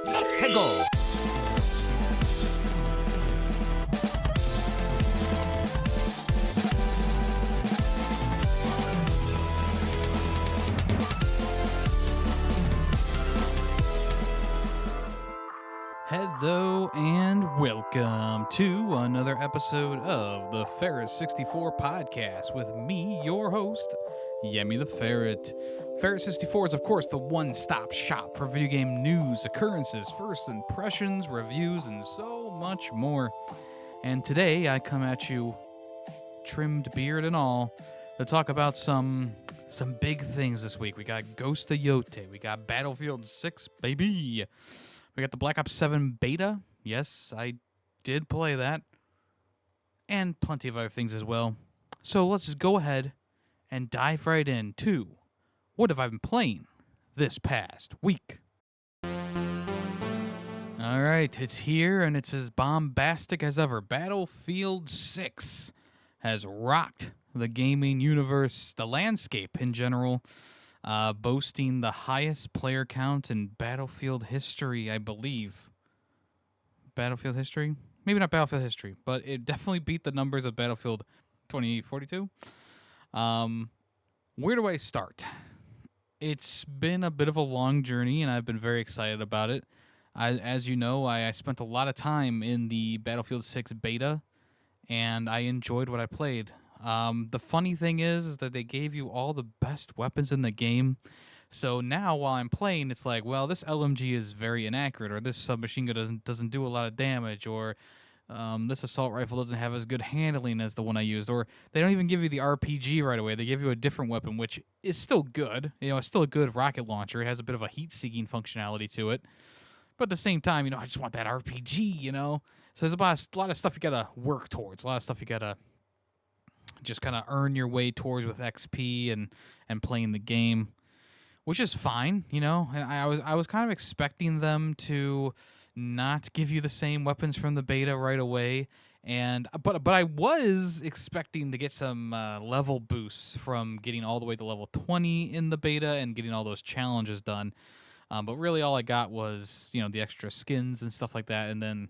Tego. Hello and welcome to another episode of the Ferret 64 podcast with me, your host, Yemmy the Ferret. Ferret 64 is, of course, the one-stop shop for video game news, occurrences, first impressions, reviews, and so much more. And today I come at you, trimmed beard and all, to talk about some big things this week. We got Ghost of Yotei. We got Battlefield 6, baby. We got the Black Ops 7 beta. Yes, I did play that. And plenty of other things as well. So let's just go ahead and dive right into what have I been playing this past week. Alright, it's here and it's as bombastic as ever. Battlefield 6 has rocked the gaming universe, the landscape in general. Boasting the highest player count in Battlefield history, I believe. Battlefield history? Maybe not Battlefield history, but it definitely beat the numbers of Battlefield 2042. Where do I start? It's been a bit of a long journey, and I've been very excited about it. As you know, I spent a lot of time in the Battlefield 6 beta, and I enjoyed what I played. The funny thing is that they gave you all the best weapons in the game. So now while I'm playing, it's like, well, this LMG is very inaccurate, or this submachine gun doesn't do a lot of damage, or this assault rifle doesn't have as good handling as the one I used, or they don't even give you the RPG right away. They give you a different weapon, which is still good. You know, it's still a good rocket launcher. It has a bit of a heat-seeking functionality to it. But at the same time, I just want that RPG, So there's a lot of stuff you gotta work towards, a lot of stuff you gotta just kind of earn your way towards with XP and playing the game, which is fine, And I was kind of expecting them to not give you the same weapons from the beta right away, but I was expecting to get some level boosts from getting all the way to level 20 in the beta and getting all those challenges done. But really, all I got was the extra skins and stuff like that, and then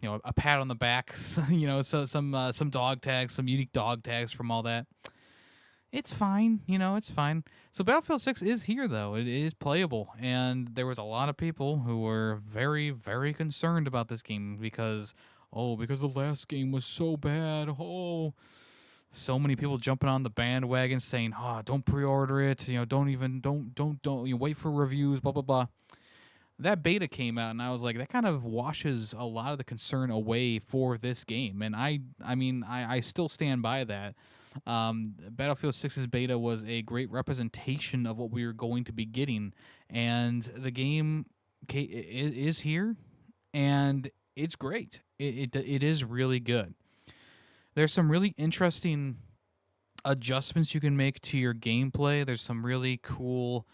a pat on the back, so some dog tags, some unique dog tags from all that. It's fine, it's fine. So Battlefield 6 is here, though. It is playable, and there was a lot of people who were very, very concerned about this game because the last game was so bad. So many people jumping on the bandwagon saying, don't pre-order it, don't wait for reviews, blah, blah, blah. That beta came out, and I was like, that kind of washes a lot of the concern away for this game. And I still stand by that. Battlefield 6's beta was a great representation of what we were going to be getting. And the game is here, and it's great. It is really good. There's some really interesting adjustments you can make to your gameplay. There's some really cool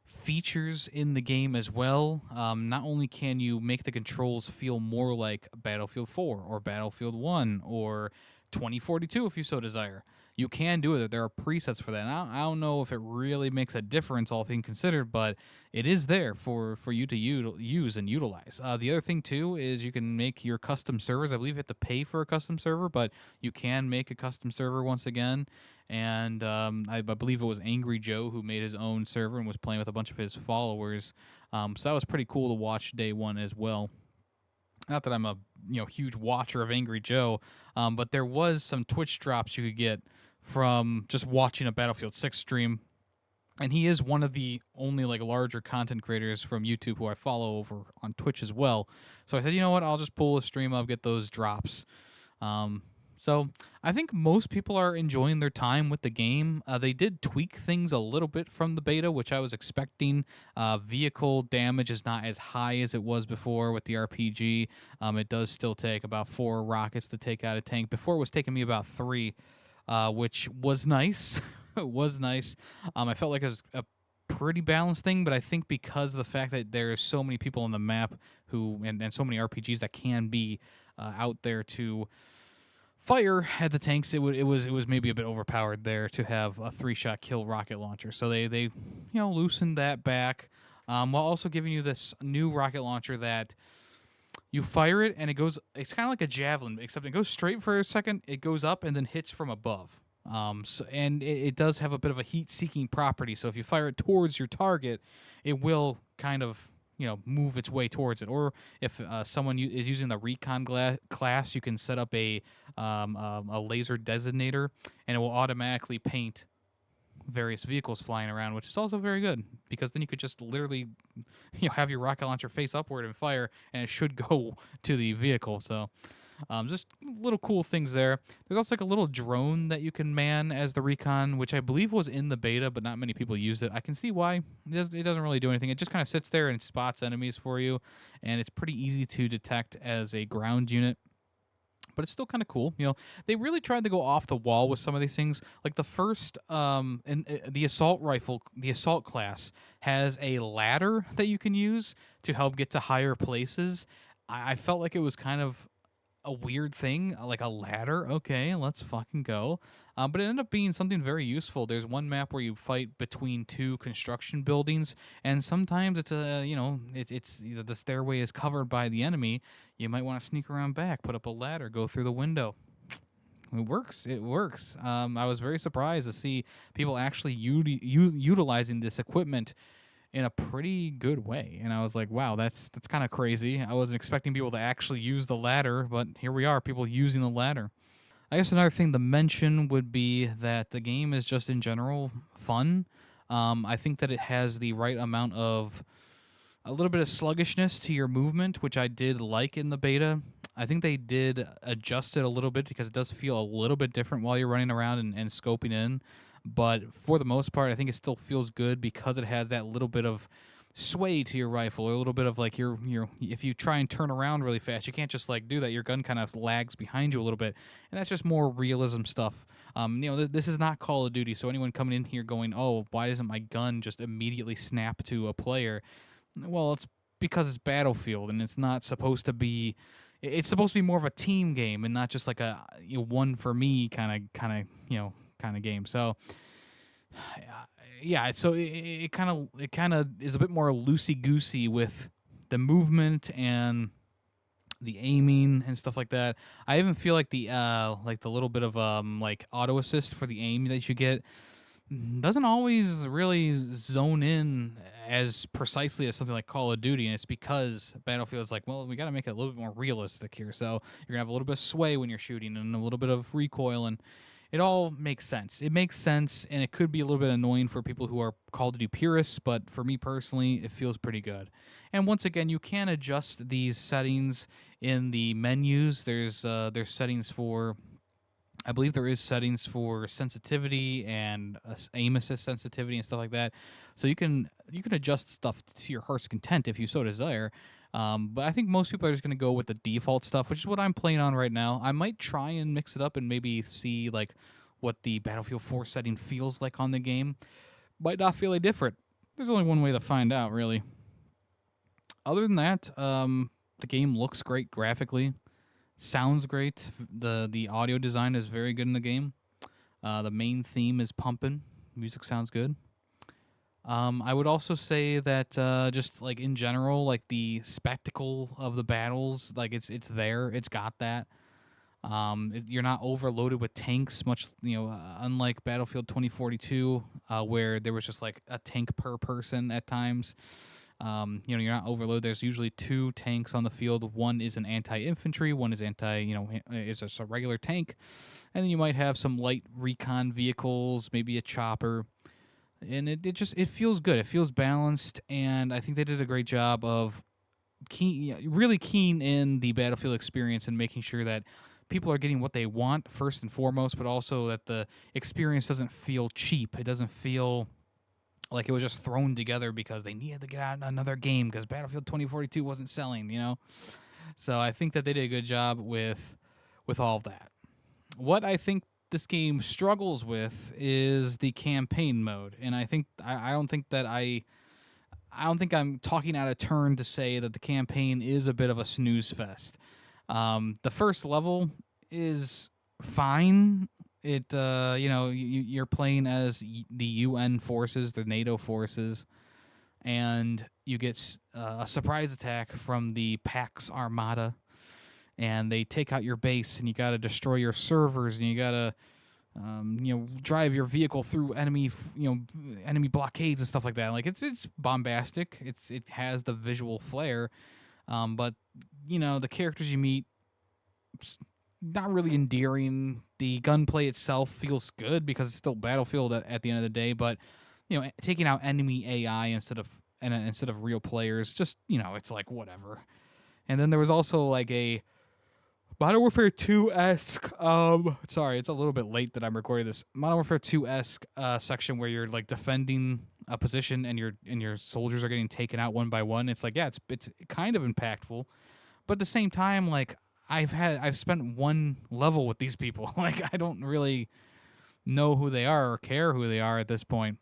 features in the game as well. Not only can you make the controls feel more like Battlefield 4 or Battlefield 1 or 2042 if you so desire. You can do it. There are presets for that. And I don't know if it really makes a difference, all things considered, but it is there for you to use and utilize. The other thing, too, is you can make your custom servers. I believe you have to pay for a custom server, but you can make a custom server once again. And I believe it was Angry Joe who made his own server and was playing with a bunch of his followers. So that was pretty cool to watch day one as well. Not that I'm a huge watcher of Angry Joe, but there was some Twitch drops you could get from just watching a Battlefield 6 stream. And he is one of the only larger content creators from YouTube who I follow over on Twitch as well. So I said, you know what, I'll just pull a stream up, get those drops. So I think most people are enjoying their time with the game. They did tweak things a little bit from the beta, which I was expecting. Vehicle damage is not as high as it was before with the RPG. It does still take about 4 rockets to take out a tank. Before it was taking me about 3, which was nice. It was nice. I felt like it was a pretty balanced thing, but I think because of the fact that there are so many people on the map and so many RPGs that can be out there to fire at the tanks, it was maybe a bit overpowered there to have a 3-shot kill rocket launcher. So they loosened that back. while also giving you this new rocket launcher that you fire it and it goes. It's kind of like a javelin, except it goes straight for a second. It goes up and then hits from above. And it does have a bit of a heat-seeking property. So if you fire it towards your target, it will kind of move its way towards it. Or if someone is using the recon class, you can set up a laser designator, and it will automatically paint various vehicles flying around, which is also very good because then you could just literally have your rocket launcher face upward and fire, and it should go to the vehicle. So just little cool things there. There's also like a little drone that you can man as the recon, which I believe was in the beta, but not many people used it. I can see why. It doesn't really do anything. It just kind of sits there and spots enemies for you, and it's pretty easy to detect as a ground unit. But it's still kind of cool. They really tried to go off the wall with some of these things. Like the first, the assault rifle, the assault class has a ladder that you can use to help get to higher places. I felt like it was kind of a weird thing, like a ladder. Okay, let's fucking go. But it ended up being something very useful. There's one map where you fight between two construction buildings, and sometimes it's the stairway is covered by the enemy. You might want to sneak around back, put up a ladder, go through the window. It works. It works. I was very surprised to see people actually utilizing this equipment in a pretty good way. And I was like, wow, that's kind of crazy. I wasn't expecting people to actually use the ladder, but here we are, people using the ladder. I guess another thing to mention would be that the game is just in general fun. I think that it has the right amount of a little bit of sluggishness to your movement, which I did like in the beta. I think they did adjust it a little bit because it does feel a little bit different while you're running around and scoping in. But for the most part, I think it still feels good because it has that little bit of sway to your rifle, or a little bit of like your if you try and turn around really fast, you can't just like do that. Your gun kind of lags behind you a little bit, and that's just more realism stuff. This is not Call of Duty, so anyone coming in here going, "Oh, why doesn't my gun just immediately snap to a player?" Well, it's because it's Battlefield, and it's not supposed to be. It's supposed to be more of a team game and not just like a one for me kind of game. So yeah, so it kind of is a bit more loosey goosey with the movement and the aiming and stuff like that. I even feel like the little bit of like auto assist for the aim that you get doesn't always really zone in as precisely as something like Call of Duty, and it's because Battlefield is like, well, we got to make it a little bit more realistic here. So you're gonna have a little bit of sway when you're shooting and a little bit of recoil, and it all makes sense. It makes sense, and it could be a little bit annoying for people who are Call of Duty purists, but for me personally, it feels pretty good. And once again, you can adjust these settings in the menus. There's settings for, I believe there is settings for sensitivity and aim assist sensitivity and stuff like that. So you can adjust stuff to your heart's content if you so desire. But I think most people are just going to go with the default stuff, which is what I'm playing on right now. I might try and mix it up and maybe see like what the Battlefield 4 setting feels like on the game. Might not feel any different. There's only one way to find out, really. Other than that, the game looks great graphically. Sounds great. The audio design is very good in the game. The main theme is pumping. Music sounds good. I would also say that just like in general, like the spectacle of the battles, like it's there. It's got that. You're not overloaded with tanks, much unlike Battlefield 2042, where there was just like a tank per person at times. You're not overloaded. There's usually two tanks on the field. One is an anti-infantry. One is is just a regular tank, and then you might have some light recon vehicles, maybe a chopper, and it feels good. It feels balanced, and I think they did a great job of really keen in the Battlefield experience and making sure that people are getting what they want first and foremost, but also that the experience doesn't feel cheap. It doesn't feel like it was just thrown together because they needed to get out another game because Battlefield 2042 wasn't selling. So I think that they did a good job with all of that. What I think this game struggles with is the campaign mode, and I don't think I'm talking out of turn to say that the campaign is a bit of a snooze fest. The first level is fine. You're playing as the UN forces, the NATO forces, and you get a surprise attack from the Pax Armada, and they take out your base, and you got to destroy your servers, and you got to drive your vehicle through enemy blockades and stuff like that. Like it's bombastic. It has the visual flair, but the characters you meet, not really endearing. The gunplay itself feels good because it's still Battlefield at the end of the day, but taking out enemy AI instead of real players, just it's like whatever. And then there was also like a Modern Warfare 2-esque. Sorry, it's a little bit late that I'm recording this. Modern Warfare 2-esque section where you're like defending a position and your soldiers are getting taken out one by one. It's like, yeah, it's kind of impactful, but at the same time, like I've spent one level with these people. Like I don't really know who they are or care who they are at this point.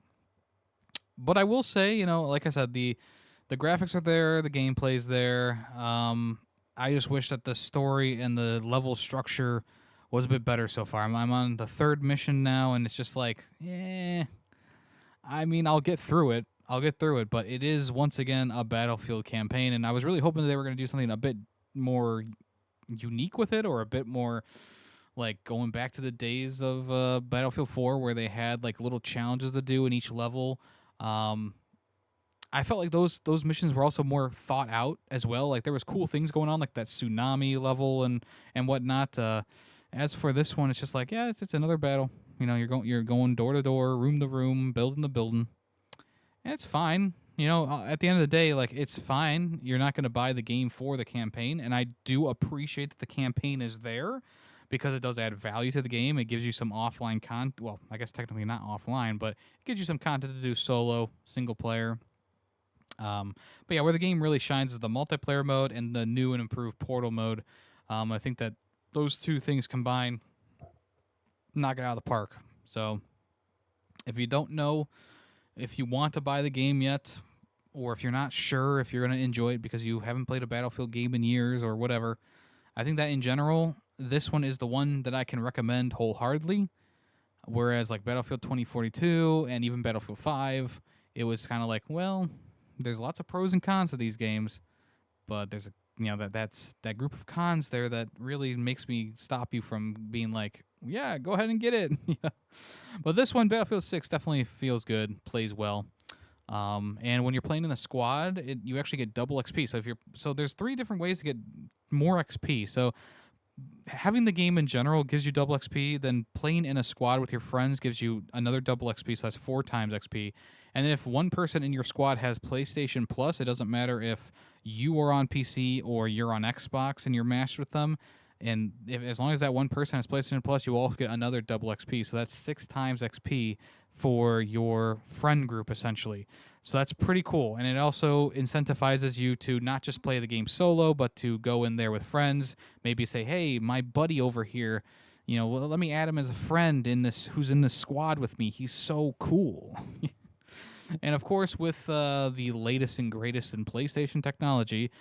But I will say, like I said, the graphics are there, the gameplay's there. I just wish that the story and the level structure was a bit better so far. I'm on the third mission now, and it's just like, I mean, I'll get through it. But it is, once again, a Battlefield campaign, and I was really hoping that they were going to do something a bit more unique with it, or a bit more like going back to the days of Battlefield 4 where they had like little challenges to do in each level. I felt like those missions were also more thought out as well. Like there was cool things going on, like that tsunami level and whatnot. As for this one, it's just like, yeah, it's another battle. You're going door to door, room to room, building to building, and it's fine. At the end of the day, like it's fine. You're not going to buy the game for the campaign, and I do appreciate that the campaign is there because it does add value to the game. It gives you some offline content. Well, I guess technically not offline, but it gives you some content to do solo, single player. But yeah, where the game really shines is the multiplayer mode and the new and improved portal mode. I think that those two things combined knock it out of the park. So if you don't know if you want to buy the game yet, or if you're not sure if you're going to enjoy it because you haven't played a Battlefield game in years or whatever, I think that in general, this one is the one that I can recommend wholeheartedly. Whereas like Battlefield 2042 and even Battlefield 5, it was kind of like, well, there's lots of pros and cons to these games, but there's that's that group of cons there that really makes me stop you from being like, yeah, go ahead and get it. But this one, Battlefield 6, definitely feels good, plays well. And when you're playing in a squad, you actually get double XP. So there's 3 different ways to get more XP. So having the game in general gives you double XP, then playing in a squad with your friends gives you another double XP, so that's 4 times XP. And then if one person in your squad has PlayStation Plus, it doesn't matter if you are on PC or you're on Xbox and you're matched with them, and as long as that one person has PlayStation Plus, you all get another double XP, so that's 6 times XP for your friend group, essentially. So that's pretty cool, and it also incentivizes you to not just play the game solo, but to go in there with friends. Maybe say, hey, my buddy over here, well, let me add him as a friend who's in this squad with me. He's so cool. And of course, with the latest and greatest in PlayStation technology,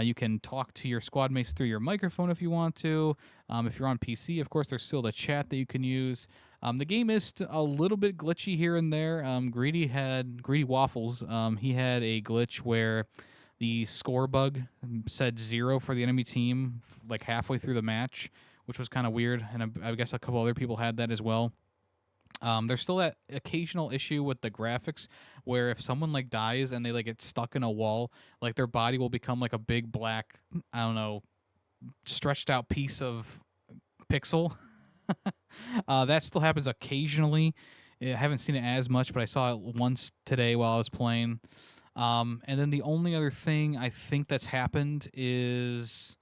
you can talk to your squad mates through your microphone if you want to. If you're on PC, of course, there's still the chat that you can use. The game is a little bit glitchy here and there. Greedy Waffles. He had a glitch where the score bug said 0 for the enemy team like halfway through the match, which was kind of weird. And I guess a couple other people had that as well. There's still that occasional issue with the graphics where if someone like dies and they like get stuck in a wall, like their body will become like a big black, I don't know, stretched out piece of pixel. That still happens occasionally. I haven't seen it as much, but I saw it once today while I was playing. And then the only other thing I think that's happened is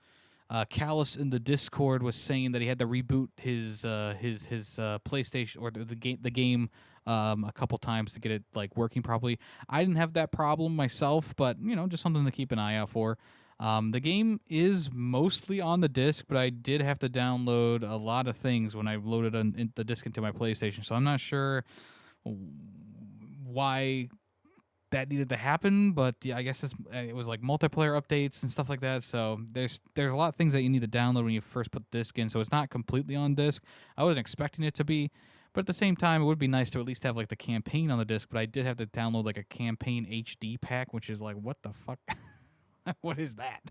Callus in the Discord was saying that he had to reboot his PlayStation or the game a couple times to get it like working properly. I didn't have that problem myself, but just something to keep an eye out for. The game is mostly on the disc, but I did have to download a lot of things when I loaded the disc into my PlayStation, so I'm not sure why that needed to happen, but yeah, I guess it was like multiplayer updates and stuff like that. So there's a lot of things that you need to download when you first put the disc in. So it's not completely on disc. I wasn't expecting it to be, But at the same time, it would be nice to at least have like the campaign on the disc. But I did have to download like a campaign HD pack, which is like, what the fuck? What is that?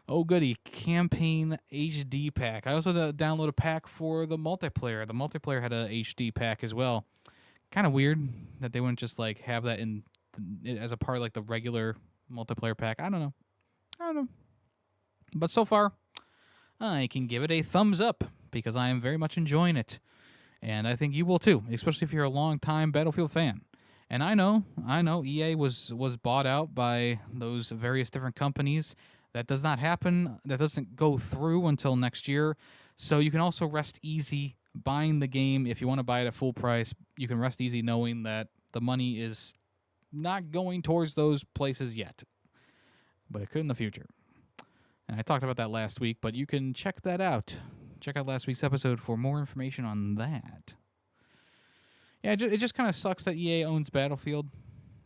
Oh goody, campaign HD pack. I also download a pack for the multiplayer. The multiplayer had a HD pack as well. Kind of weird that they wouldn't just like have that in as a part of like the regular multiplayer pack. I don't know. But so far, I can give it a thumbs up because I am very much enjoying it. And I think you will too, especially if you're a long-time Battlefield fan. And I know, EA was bought out by those various different companies. That does not happen. That doesn't go through until next year. So you can also rest easy buying the game. If you want to buy it at full price, you can rest easy knowing that the money is not going towards those places yet. But it could in the future. And I talked about that last week, but you can check that out. Check out last week's episode for more information on that. Yeah, it just kind of sucks that EA owns Battlefield.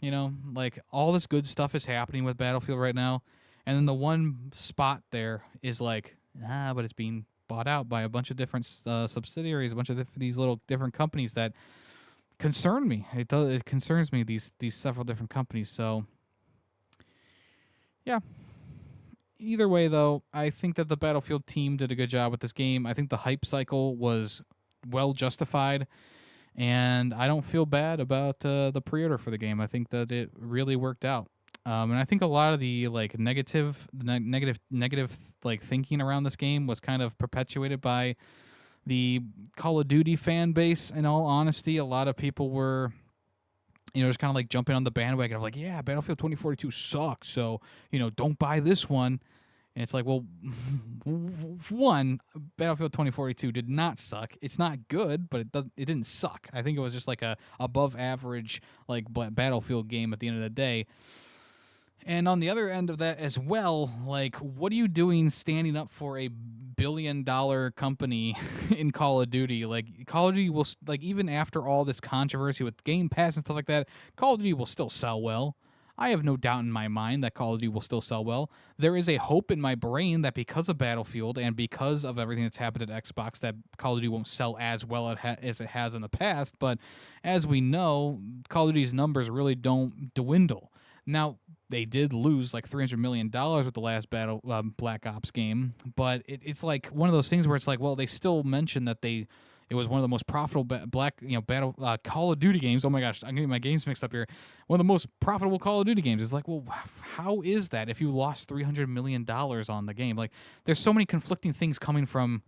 You know, like all this good stuff is happening with Battlefield right now, and then the one spot there is like, but it's being bought out by a bunch of different subsidiaries, a bunch of these little different companies that concern me. It concerns me, these several different companies. So, yeah. Either way, though, I think that the Battlefield team did a good job with this game. I think the hype cycle was well justified, and I don't feel bad about the pre-order for the game. I think that it really worked out, and I think a lot of the like negative like thinking around this game was kind of perpetuated by the Call of Duty fan base. In all honesty, a lot of people were, just kind of like jumping on the bandwagon of like, yeah, Battlefield 2042 sucks, so don't buy this one. And it's like, well, one, Battlefield 2042 did not suck. It's not good, but it didn't suck. I think it was just like a above average like Battlefield game at the end of the day. And on the other end of that as well, like, what are you doing standing up for a billion-dollar company in Call of Duty? Like, Call of Duty will, like, even after all this controversy with Game Pass and stuff like that, Call of Duty will still sell well. I have no doubt in my mind that Call of Duty will still sell well. There is a hope in my brain that because of Battlefield and because of everything that's happened at Xbox, that Call of Duty won't sell as well as it has in the past. But as we know, Call of Duty's numbers really don't dwindle. Now, they did lose like $300 million with the last Black Ops game, but it's like one of those things where it's like, well, they still mention that it was one of the most profitable Call of Duty games. Oh my gosh, I'm getting my games mixed up here. One of the most profitable Call of Duty games. It's like, well, how is that if you lost $300 million on the game? Like, there's so many conflicting things coming from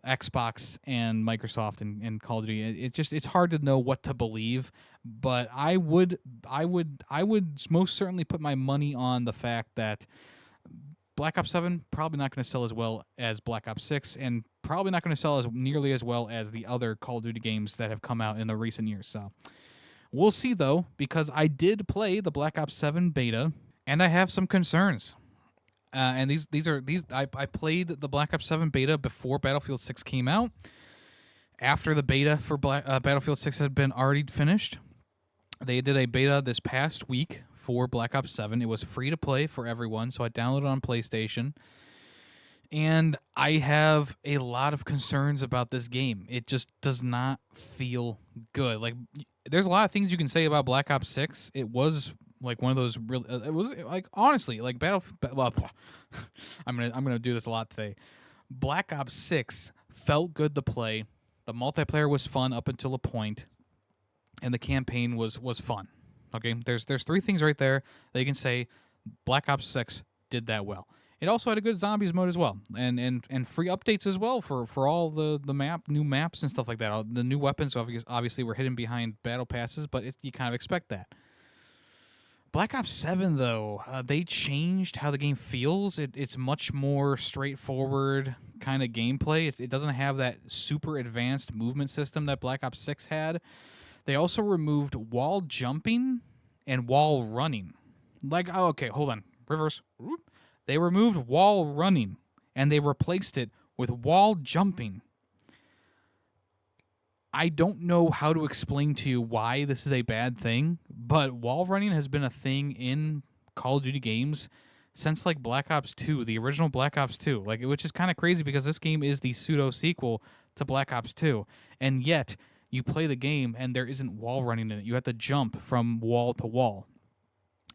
Xbox and Microsoft and Call of Duty. It's hard to know what to believe, but I would most certainly put my money on the fact that Black Ops 7 probably not going to sell as well as Black Ops 6, and probably not going to sell as nearly as well as the other Call of Duty games that have come out in the recent years. So we'll see, though, because I did play the Black Ops 7 beta, and I have some concerns. And I played the Black Ops 7 beta before Battlefield 6 came out. After the beta for Battlefield 6 had been already finished, they did a beta this past week for Black Ops 7. It was free to play for everyone, so I downloaded it on PlayStation. And I have a lot of concerns about this game. It just does not feel good. Like, there's a lot of things you can say about Black Ops 6. It was like one of those real. It was like, honestly, like well, I'm gonna do this a lot today. Black Ops 6 felt good to play. The multiplayer was fun up until a point, and the campaign was fun. Okay, there's three things right there that you can say Black Ops 6 did that well. It also had a good zombies mode as well, and free updates as well for all the new maps and stuff like that. The new weapons obviously were hidden behind battle passes, but you kind of expect that. Black Ops 7, though, they changed how the game feels. It's much more straightforward kind of gameplay. It doesn't have that super advanced movement system that Black Ops 6 had. They also removed wall jumping and wall running. Like, oh, okay, hold on. Reverse. They removed wall running, and they replaced it with wall jumping. I don't know how to explain to you why this is a bad thing, but wall running has been a thing in Call of Duty games since like Black Ops 2, the original Black Ops 2, like, which is kind of crazy because this game is the pseudo sequel to Black Ops 2, and yet you play the game and there isn't wall running in it. You have to jump from wall to wall.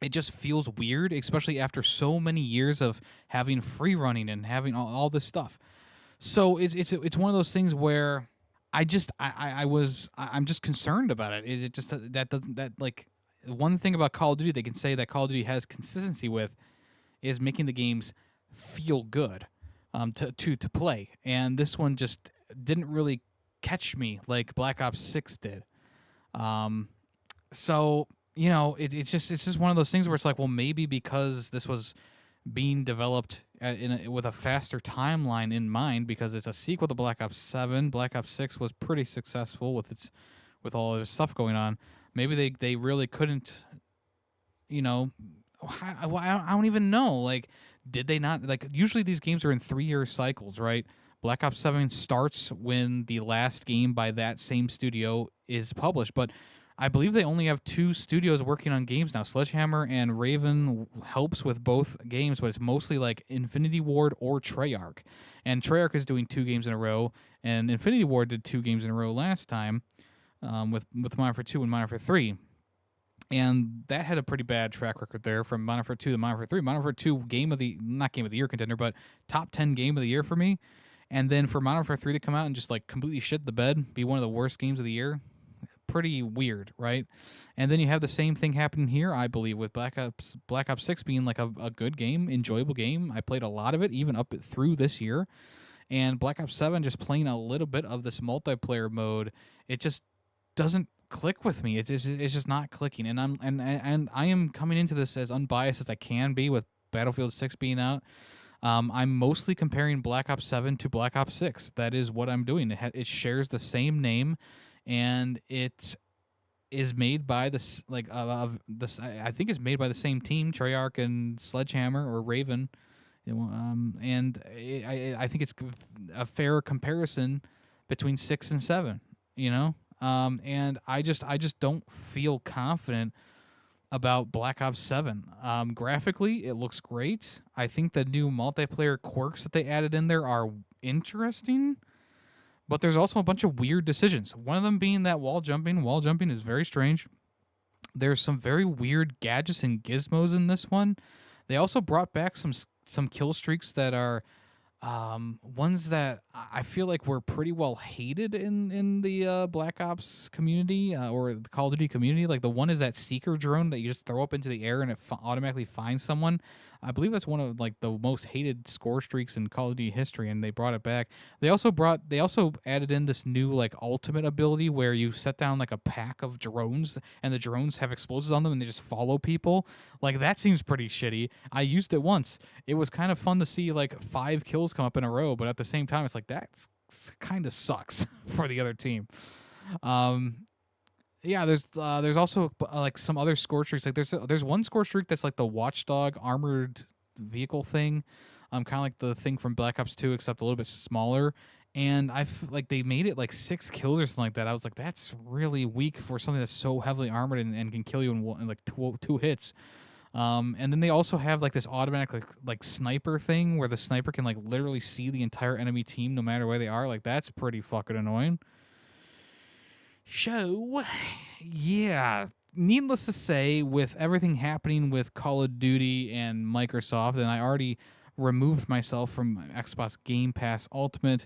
It just feels weird, especially after so many years of having free running and having all this stuff. So it's one of those things where I'm just concerned about it. It just that doesn't that like one thing about Call of Duty they can say that Call of Duty has consistency with is making the games feel good to play, and this one just didn't really catch me like Black Ops 6 did. Um, so it's just one of those things where it's like, well, maybe because this was being developed with a faster timeline in mind, because it's a sequel to Black Ops 7. Black Ops 6 was pretty successful with all this stuff going on. Maybe they really couldn't, you know, I don't even know. Like, did they not? Like, usually these games are in 3-year cycles, right? Black Ops 7 starts when the last game by that same studio is published, but I believe they only have 2 studios working on games now. Sledgehammer and Raven helps with both games, but it's mostly like Infinity Ward or Treyarch. And Treyarch is doing 2 games in a row, and Infinity Ward did 2 games in a row last time with Modern Warfare 2 and Modern Warfare 3. And that had a pretty bad track record there from Modern Warfare 2 to Modern Warfare 3. Modern Warfare 2 not game of the year contender, but top 10 game of the year for me. And then for Modern Warfare 3 to come out and just like completely shit the bed, be one of the worst games of the year, pretty weird, right? And then you have the same thing happening here, I believe, with Black Ops 6 being like a good game, enjoyable game. I played a lot of it, even up through this year. And Black Ops 7 just playing a little bit of this multiplayer mode, it just doesn't click with me. It's just not clicking. And I am coming into this as unbiased as I can be with Battlefield 6 being out. I'm mostly comparing Black Ops 7 to Black Ops 6. That is what I'm doing. It shares the same name, and it is made by this I think it's made by the same team, Treyarch and Sledgehammer or Raven. And I think it's a fair comparison between 6 and 7. And I just don't feel confident about Black Ops 7. Graphically, it looks great. I think the new multiplayer quirks that they added in there are interesting, but there's also a bunch of weird decisions. One of them being that wall jumping. Wall jumping is very strange. There's some very weird gadgets and gizmos in this one. They also brought back some kill streaks that are ones that I feel like were pretty well hated in the Black Ops community or the Call of Duty community. Like the one is that seeker drone that you just throw up into the air and it automatically finds someone. I believe that's one of like the most hated score streaks in Call of Duty history, and they brought it back. They also added in this new like ultimate ability where you set down like a pack of drones and the drones have explosives on them and they just follow people. Like that seems pretty shitty. I used it once. It was kind of fun to see like 5 kills come up in a row, but at the same time it's like that's kind of sucks for the other team. Yeah, there's also like some other score streaks. Like there's one score streak that's like the Watchdog armored vehicle thing, kind of like the thing from Black Ops 2, except a little bit smaller. And like they made it like 6 kills or something like that. I was like, that's really weak for something that's so heavily armored and can kill you in like two hits. And then they also have like this automatic like sniper thing where the sniper can like literally see the entire enemy team no matter where they are. Like that's pretty fucking annoying. So, yeah, needless to say, with everything happening with Call of Duty and Microsoft, and I already removed myself from Xbox Game Pass Ultimate,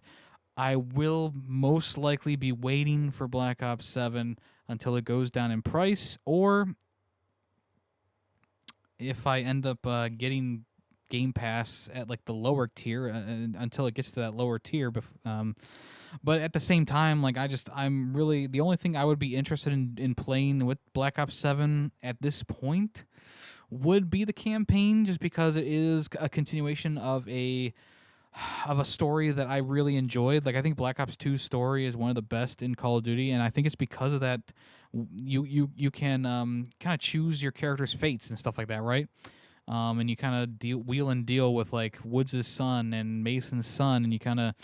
I will most likely be waiting for Black Ops 7 until it goes down in price, or if I end up getting Game Pass at like the lower tier until it gets to that lower tier. But at the same time, like I'm really the only thing I would be interested in playing with Black Ops 7 at this point would be the campaign, just because it is a continuation of a story that I really enjoyed. Like I think Black Ops 2's story is one of the best in Call of Duty, and I think it's because of that you can kind of choose your character's fates and stuff like that, right? And you kind of wheel and deal with like Woods' son and Mason's son, and you kind of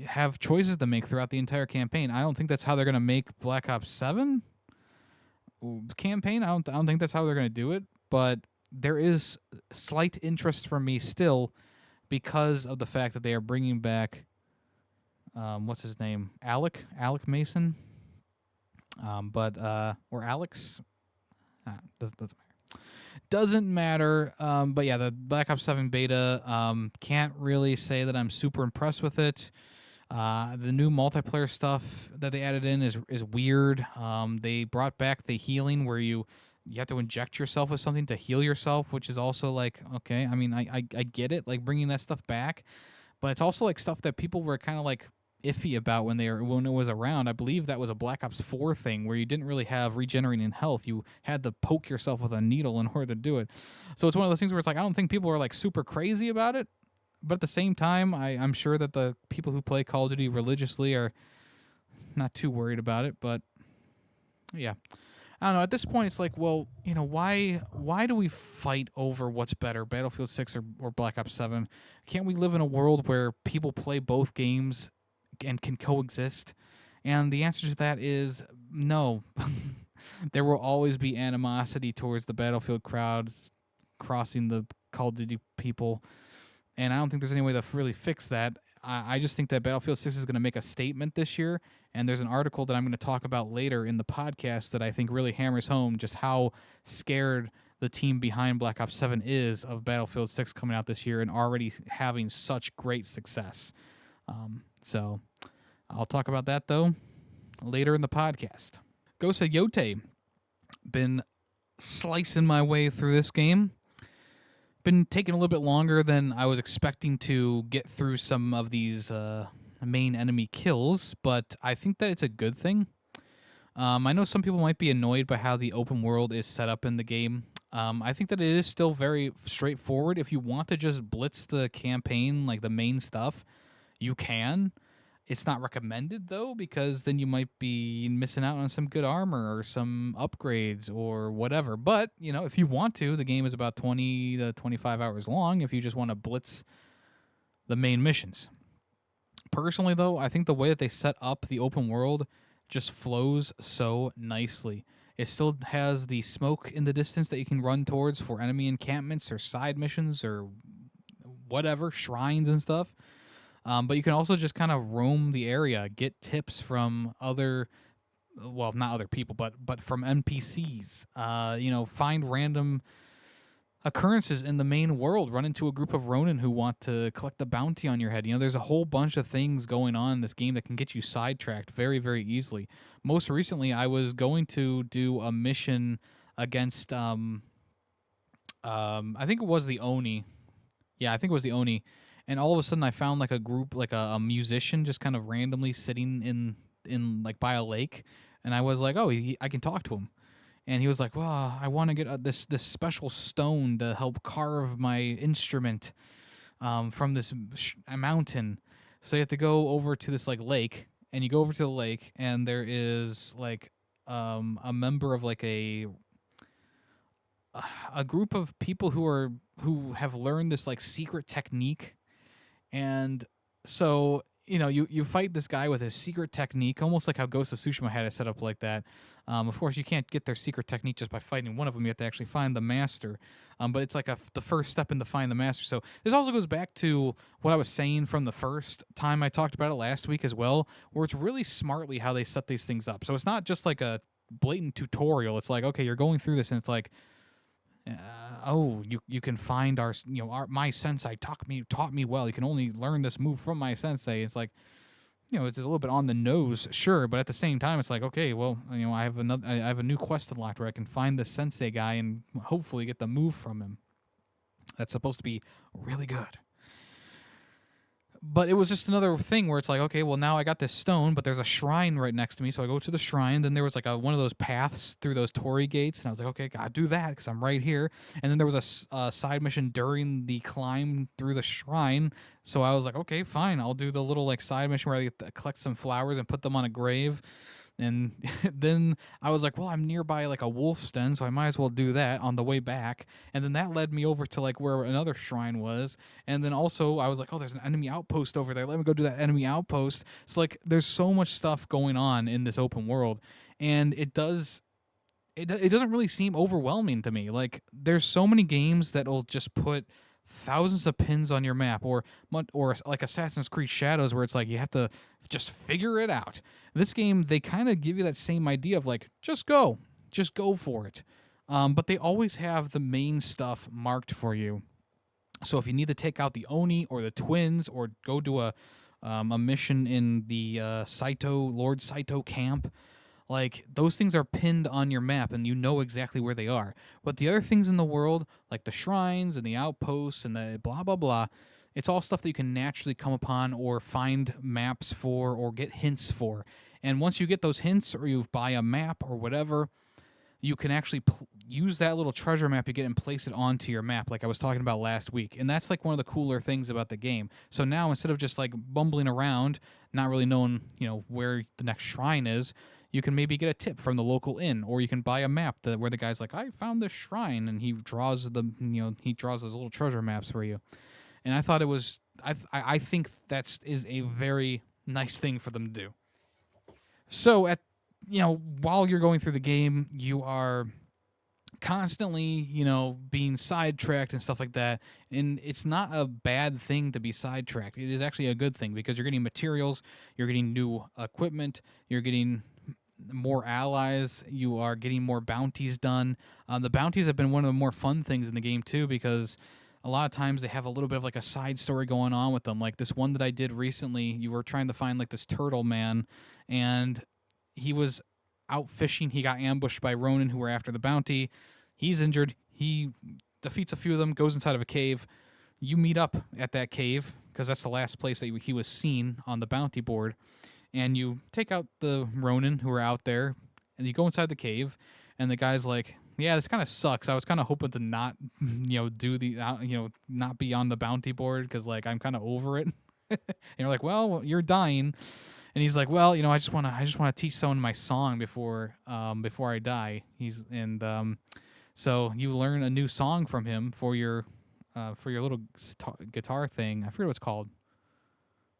have choices to make throughout the entire campaign. I don't think that's how they're gonna make Black Ops 7 campaign. I don't think that's how they're gonna do it. But there is slight interest from me still, because of the fact that they are bringing back what's his name? Alec Mason. But or Alex. Doesn't matter. But yeah, the Black Ops 7 beta. Can't really say that I'm super impressed with it. The new multiplayer stuff that they added in is weird. They brought back the healing where you have to inject yourself with something to heal yourself, which is also like, okay. I mean, I get it, like bringing that stuff back, but it's also like stuff that people were kind of like iffy about when it was around. I believe that was a Black Ops 4 thing where you didn't really have regenerating health. You had to poke yourself with a needle in order to do it. So it's one of those things where it's like I don't think people are like super crazy about it, but at the same time, I'm sure that the people who play Call of Duty religiously are not too worried about it. But yeah, I don't know. At this point, it's like, well, why do we fight over what's better, Battlefield 6 or Black Ops 7? Can't we live in a world where people play both games and can coexist? And the answer to that is no. There will always be animosity towards the Battlefield crowd crossing the Call of Duty people, and I don't think there's any way to really fix that. I just think that Battlefield 6 is going to make a statement this year, and there's an article that I'm going to talk about later in the podcast that I think really hammers home just how scared the team behind Black Ops 7 is of Battlefield 6 coming out this year and already having such great success. So I'll talk about that, though, later in the podcast. Ghost of Yotei. Been slicing my way through this game. Been taking a little bit longer than I was expecting to get through some of these main enemy kills, but I think that it's a good thing. I know some people might be annoyed by how the open world is set up in the game. I think that it is still very straightforward. If you want to just blitz the campaign, like the main stuff, you can. It's not recommended, though, because then you might be missing out on some good armor or some upgrades or whatever. But, if you want to, the game is about 20 to 25 hours long if you just want to blitz the main missions. Personally, though, I think the way that they set up the open world just flows so nicely. It still has the smoke in the distance that you can run towards for enemy encampments or side missions or whatever, shrines and stuff. But you can also just kind of roam the area, get tips from not other people, but from NPCs. Find random occurrences in the main world, run into a group of Ronin who want to collect the bounty on your head. There's a whole bunch of things going on in this game that can get you sidetracked very, very easily. Most recently, I was going to do a mission against, I think it was the Oni. Yeah, I think it was the Oni. And all of a sudden, I found like a group, like a musician, just kind of randomly sitting in like by a lake, and I was like, oh, I can talk to him, and he was like, well, I want to get this special stone to help carve my instrument, from this mountain. So you have to go over to this like lake, and you go over to the lake, and there is like a member of like a group of people who have learned this like secret technique. And so, you fight this guy with his secret technique, almost like how Ghost of Tsushima had it set up like that. Of course, you can't get their secret technique just by fighting one of them. You have to actually find the master. But it's like the first step in to find the master. So this also goes back to what I was saying from the first time I talked about it last week as well, where it's really smartly how they set these things up. So it's not just like a blatant tutorial. It's like, okay, you're going through this, and it's like, you can find my sensei taught me well. You can only learn this move from my sensei. It's like, it's a little bit on the nose, sure, but at the same time, it's like, okay, well, I have a new quest unlocked where I can find the sensei guy and hopefully get the move from him. That's supposed to be really good. But it was just another thing where it's like, okay, well, now I got this stone, but there's a shrine right next to me, so I go to the shrine. Then there was like one of those paths through those torii gates, and I was like, okay, gotta do that because I'm right here. And then there was a side mission during the climb through the shrine, so I was like, okay, fine, I'll do the little like side mission where I get to collect some flowers and put them on a grave. And then I was like, well, I'm nearby like a wolf's den, so I might as well do that on the way back. And then that led me over to like where another shrine was. And then also I was like, oh, there's an enemy outpost over there. Let me go do that enemy outpost. So like there's so much stuff going on in this open world. And it doesn't really seem overwhelming to me. Like there's so many games that'll just put thousands of pins on your map, or like Assassin's Creed Shadows, where it's like you have to just figure it out. This game, they kind of give you that same idea of like, just go for it. But they always have the main stuff marked for you. So if you need to take out the Oni or the twins, or go to a mission in the Lord Saito camp, like, those things are pinned on your map and you know exactly where they are. But the other things in the world, like the shrines and the outposts and the blah, blah, blah, it's all stuff that you can naturally come upon or find maps for or get hints for. And once you get those hints, or you buy a map or whatever, you can actually use that little treasure map you get and place it onto your map, like I was talking about last week. And that's like one of the cooler things about the game. So now, instead of just like bumbling around, not really knowing, where the next shrine is, you can maybe get a tip from the local inn, or you can buy a map where the guy's like, I found this shrine, and he draws those little treasure maps for you. And I thought it was, I think is a very nice thing for them to do. So while you're going through the game, you are constantly, being sidetracked and stuff like that. And it's not a bad thing to be sidetracked. It is actually a good thing, because you're getting materials, you're getting new equipment, you're getting more allies, you are getting more bounties done. The bounties have been one of the more fun things in the game too, because a lot of times they have a little bit of like a side story going on with them. Like this one that I did recently, you were trying to find like this turtle man, and he was out fishing. He got ambushed by Ronin, who were after the bounty. He's injured. He defeats a few of them, goes inside of a cave. You meet up at that cave, because that's the last place that he was seen on the bounty board. And you take out the Ronin who are out there, and you go inside the cave, and the guy's like, yeah, this kind of sucks. I was kind of hoping to not, not be on the bounty board, because like I'm kind of over it. And you're like, well, you're dying. And he's like, well, I just want to teach someone my song before I die. So you learn a new song from him for your little guitar thing. I forget what it's called.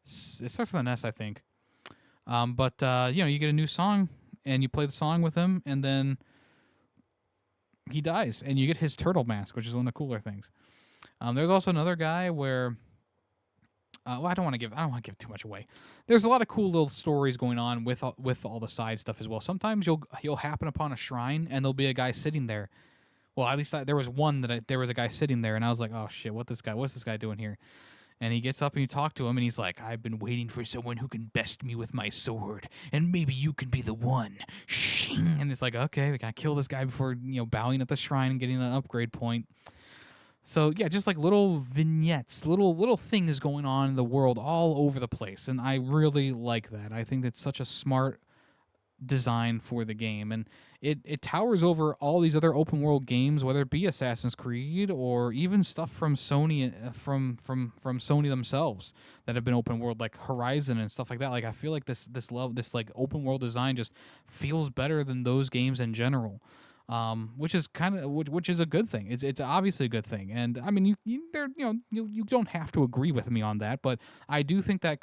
It starts with an S, I think. But you get a new song, and you play the song with him, and then he dies, and you get his turtle mask, which is one of the cooler things. There's also another guy where, I don't want to give too much away. There's a lot of cool little stories going on with all the side stuff as well. Sometimes you'll happen upon a shrine, and there'll be a guy sitting there. Well, at least there was one there was a guy sitting there, and I was like, oh shit, what's this guy doing here? And he gets up and you talk to him, and he's like, I've been waiting for someone who can best me with my sword, and maybe you can be the one. Shing! And it's like, okay, we gotta kill this guy before bowing at the shrine and getting an upgrade point. So yeah, just like little vignettes, little things going on in the world all over the place, and I really like that. I think that's such a smart design for the game, and it towers over all these other open world games, whether it be Assassin's Creed or even stuff from Sony, from Sony themselves, that have been open world, like Horizon and stuff like that. Like I feel like this like open world design just feels better than those games in general. Which is which is a good thing. It's obviously a good thing, and I mean you don't have to agree with me on that, but I do think that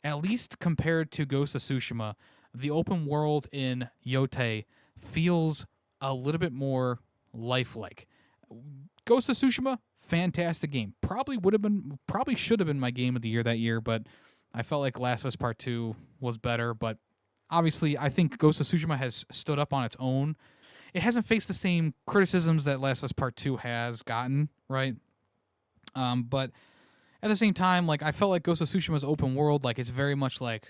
at least compared to Ghost of Tsushima, the open world in Yotei feels a little bit more lifelike. Ghost of Tsushima, fantastic game. Probably should have been my game of the year that year, but I felt like Last of Us Part 2 was better. But obviously, I think Ghost of Tsushima has stood up on its own. It hasn't faced the same criticisms that Last of Us Part 2 has gotten, right? But at the same time, like I felt like Ghost of Tsushima's open world, like it's very much like,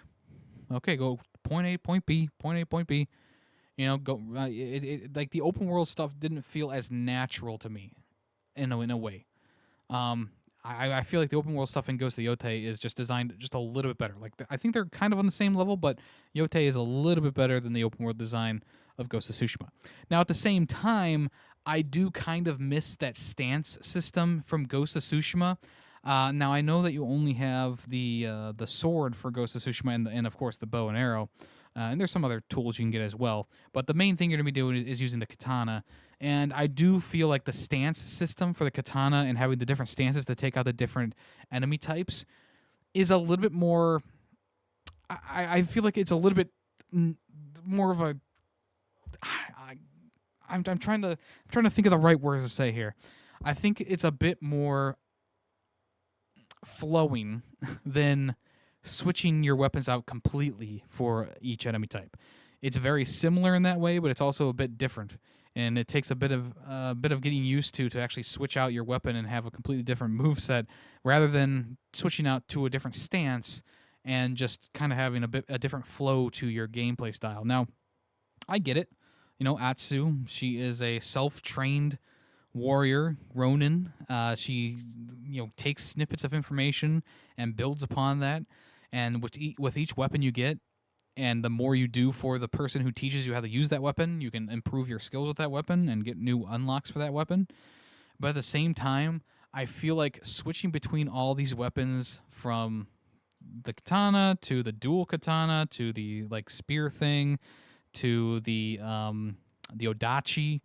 okay, go point A, point B, point A, point B. Go. Like the open world stuff didn't feel as natural to me, in a way. I feel like the open world stuff in Ghost of Yotei is just designed just a little bit better. Like I think they're kind of on the same level, but Yotei is a little bit better than the open world design of Ghost of Tsushima. Now at the same time, I do kind of miss that stance system from Ghost of Tsushima. Now I know that you only have the sword for Ghost of Tsushima and of course the bow and arrow, and there's some other tools you can get as well. But the main thing you're gonna be doing is using the katana, and I do feel like the stance system for the katana and having the different stances to take out the different enemy types is a little bit more. I feel like it's a little bit more of a. I'm trying to think of the right words to say here. I think it's a bit more flowing than switching your weapons out completely for each enemy type. It's very similar in that way, but it's also a bit different, and it takes a bit of getting used to actually switch out your weapon and have a completely different move set rather than switching out to a different stance and just kind of having a different flow to your gameplay style. Now, I get it. Atsu, she is a self-trained warrior, Ronin. She, takes snippets of information and builds upon that. And with each weapon you get, and the more you do for the person who teaches you how to use that weapon, you can improve your skills with that weapon and get new unlocks for that weapon. But at the same time, I feel like switching between all these weapons from the katana to the dual katana to the like spear thing to the odachi,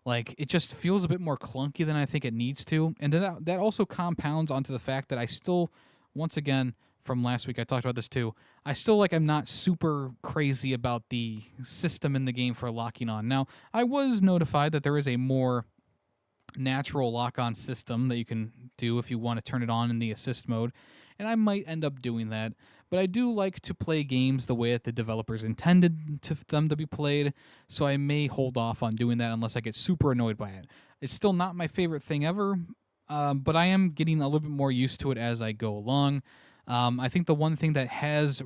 like it just feels a bit more clunky than I think it needs to. And then that also compounds onto the fact that I still, once again, from last week I talked about this too, I still like I'm not super crazy about the system in the game for locking on. Now, I was notified that there is a more natural lock-on system that you can do if you want to turn it on in the assist mode, and I might end up doing that. But I do like to play games the way that the developers intended them to be played, so I may hold off on doing that unless I get super annoyed by it. It's still not my favorite thing ever, but I am getting a little bit more used to it as I go along. I think the one thing that has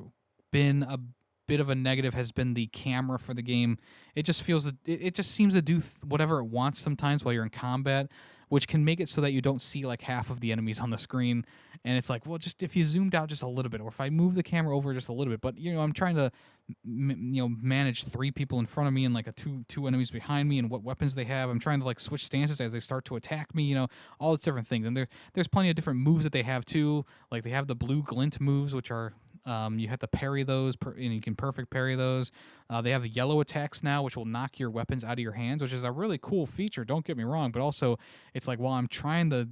been a bit of a negative has been the camera for the game. It just feels that it just seems to do whatever it wants sometimes while you're in combat, which can make it so that you don't see like half of the enemies on the screen. And it's like, well, just if you zoomed out just a little bit, or if I move the camera over just a little bit. But I'm trying to manage three people in front of me and like two enemies behind me and what weapons they have. I'm trying to like switch stances as they start to attack me. All these different things. And there's plenty of different moves that they have too. Like they have the blue glint moves, which are you have to parry those, and you can perfect parry those. They have yellow attacks now, which will knock your weapons out of your hands, which is a really cool feature. Don't get me wrong, but also it's like while I'm trying to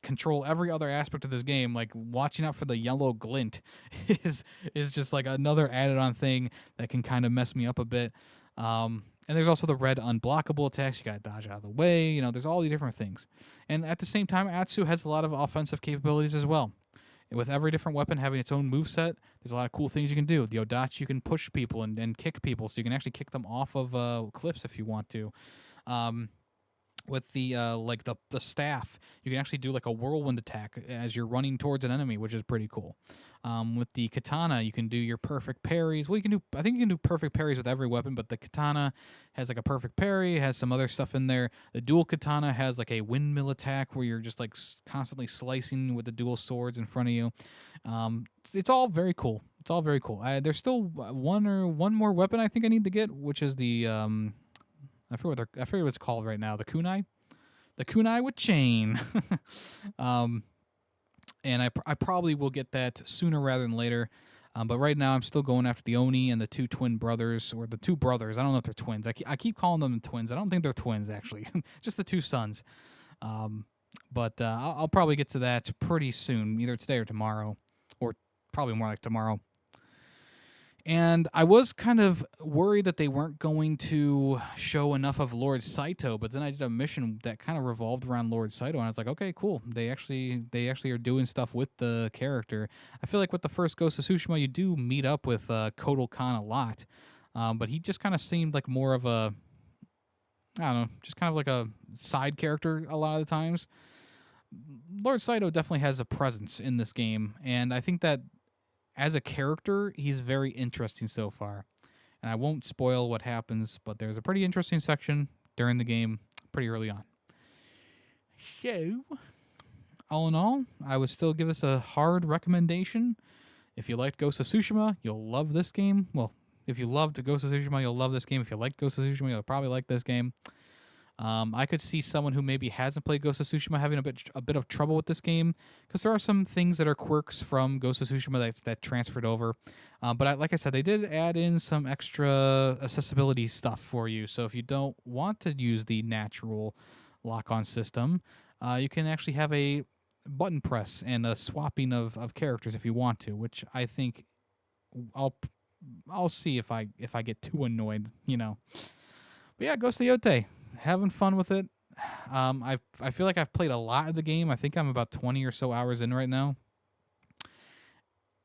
control every other aspect of this game, like watching out for the yellow glint is just like another added on thing that can kind of mess me up a bit. And there's also the red unblockable attacks. You gotta dodge out of the way. There's all these different things. And at the same time, Atsu has a lot of offensive capabilities as well. With every different weapon having its own moveset, there's a lot of cool things you can do. The Odachi, you can push people and kick people, so you can actually kick them off of cliffs if you want to. With the the staff, you can actually do like a whirlwind attack as you're running towards an enemy, which is pretty cool. With the katana, you can do your perfect parries. Well, I think you can do perfect parries with every weapon, but the katana has like a perfect parry, has some other stuff in there. The dual katana has like a windmill attack where you're just like constantly slicing with the dual swords in front of you. It's all very cool. It's all very cool. There's still one more weapon I think I need to get, which is the I forget what it's called right now. The kunai with chain. And I probably will get that sooner rather than later. But right now I'm still going after the Oni and the two twin brothers, or the two brothers. I don't know if they're twins. I keep calling them twins. I don't think they're twins actually. Just the two sons. But I'll probably get to that pretty soon, either today or tomorrow, or probably more like tomorrow. And I was kind of worried that they weren't going to show enough of Lord Saito, but then I did a mission that kind of revolved around Lord Saito, and I was like, okay, cool. They actually are doing stuff with the character. I feel like with the first Ghost of Tsushima, you do meet up with Kotal Khan a lot, but he just kind of seemed like more of a, I don't know, just kind of like a side character a lot of the times. Lord Saito definitely has a presence in this game, and I think that as a character, he's very interesting so far. And I won't spoil what happens, but there's a pretty interesting section during the game pretty early on. So, all in all, I would still give this a hard recommendation. If you liked Ghost of Tsushima, you'll love this game. Well, if you loved Ghost of Tsushima, you'll love this game. If you like Ghost of Tsushima, you'll probably like this game. I could see someone who maybe hasn't played Ghost of Tsushima having a bit of trouble with this game, because there are some things that are quirks from Ghost of Tsushima that transferred over. But like I said, they did add in some extra accessibility stuff for you. So if you don't want to use the natural lock-on system, you can actually have a button press and a swapping of characters if you want to, which I think I'll see if I get too annoyed, But yeah, Ghost of Yotei. Having fun with it, I feel like I've played a lot of the game. I think I'm about 20 or so hours in right now,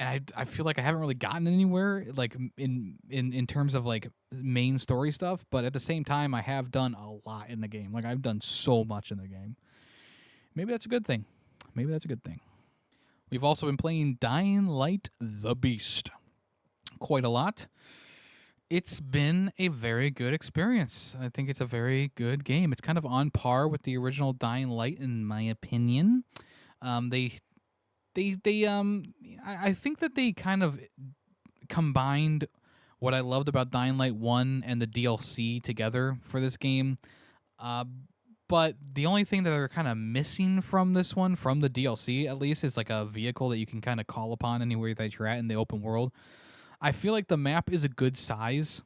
and I feel like I haven't really gotten anywhere like in terms of like main story stuff. But at the same time, I have done a lot in the game. Like I've done so much in the game. Maybe that's a good thing. Maybe that's a good thing. We've also been playing Dying Light: The Beast quite a lot. It's been a very good experience. I think it's a very good game. It's kind of on par with the original Dying Light, in my opinion. Um, they, I think that they kind of combined what I loved about Dying Light 1 and the DLC together for this game. Uh, but the only thing that they're kind of missing from this one, from the DLC at least, is like a vehicle that you can kind of call upon anywhere that you're at in the open world. I feel like the map is a good size,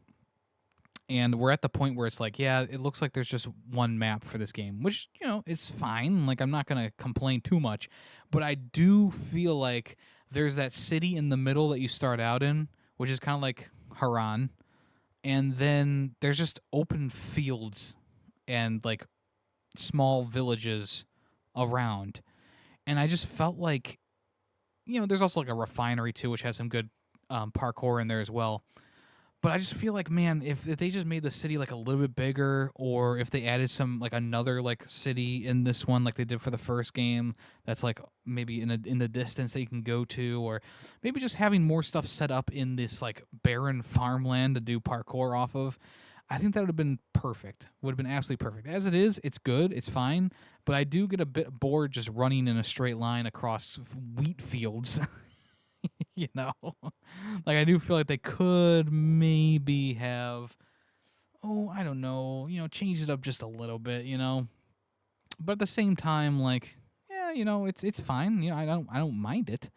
and we're at the point where it's like, yeah, it looks like there's just one map for this game, which, it's fine. Like, I'm not going to complain too much, but I do feel like there's that city in the middle that you start out in, which is kind of like Haran, and then there's just open fields and like small villages around. And I just felt like, there's also like a refinery too, which has some good parkour in there as well. But I just feel like, man, if they just made the city like a little bit bigger, or if they added some like another like city in this one, like they did for the first game, that's like maybe in the distance that you can go to, or maybe just having more stuff set up in this like barren farmland to do parkour off of. I think that would have been perfect. Would have been absolutely perfect. As it is, it's good, it's fine, but I do get a bit bored just running in a straight line across wheat fields. you know like I do feel like they could maybe have, I don't know, change it up just a little bit, but at the same time, like, yeah, it's fine, I don't mind it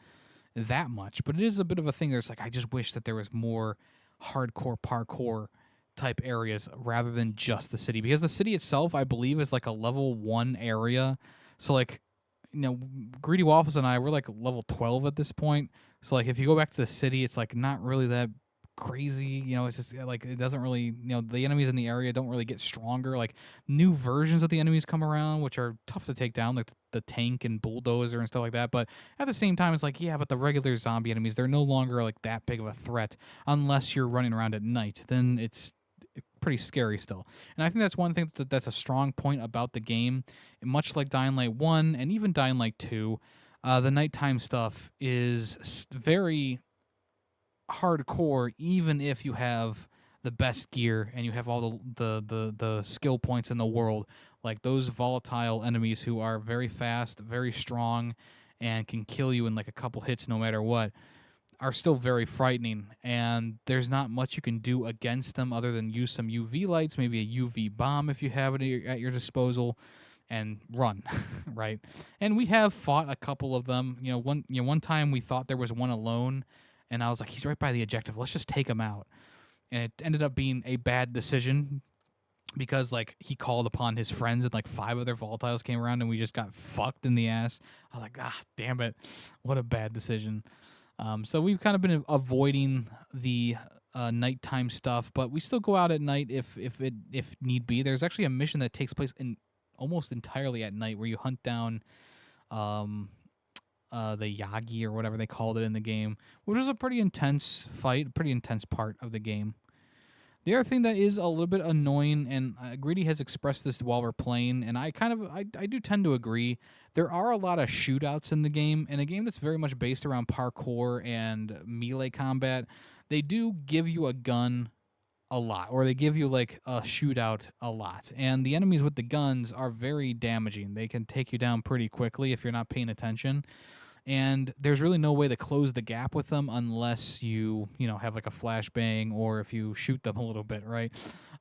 that much, but it is a bit of a thing there's like, I just wish that there was more hardcore parkour type areas rather than just the city, because the city itself, I believe, is like a level 1 area. So like, Greedy Waffles and I, we're like level 12 at this point. So like, if you go back to the city, it's like not really that crazy. It's just like, it doesn't really, the enemies in the area don't really get stronger. Like, new versions of the enemies come around, which are tough to take down, like the tank and bulldozer and stuff like that. But at the same time, it's like, yeah, but the regular zombie enemies, they're no longer like that big of a threat unless you're running around at night. Then it's pretty scary still. And I think that's one thing that's a strong point about the game. Much like Dying Light 1 and even Dying Light 2, the nighttime stuff is very hardcore, even if you have the best gear and you have all the skill points in the world. Like those volatile enemies who are very fast, very strong, and can kill you in like a couple hits no matter what, are still very frightening, and there's not much you can do against them other than use some UV lights, maybe a UV bomb if you have it at your disposal, and run, right? And we have fought a couple of them. One time we thought there was one alone, and I was like, he's right by the objective. Let's just take him out. And it ended up being a bad decision because like he called upon his friends and like 5 other volatiles came around and we just got fucked in the ass. I was like, damn it, what a bad decision. So we've kind of been avoiding the nighttime stuff, but we still go out at night if need be. There's actually a mission that takes place in almost entirely at night where you hunt down the Yagi or whatever they called it in the game, which is a pretty intense fight, pretty intense part of the game. The other thing that is a little bit annoying, and Greedy has expressed this while we're playing, and I do tend to agree, there are a lot of shootouts in the game, and a game that's very much based around parkour and melee combat. They do give you a gun a lot, or they give you like a shootout a lot, and the enemies with the guns are very damaging. They can take you down pretty quickly if you're not paying attention. And there's really no way to close the gap with them unless you have like a flashbang or if you shoot them a little bit, right?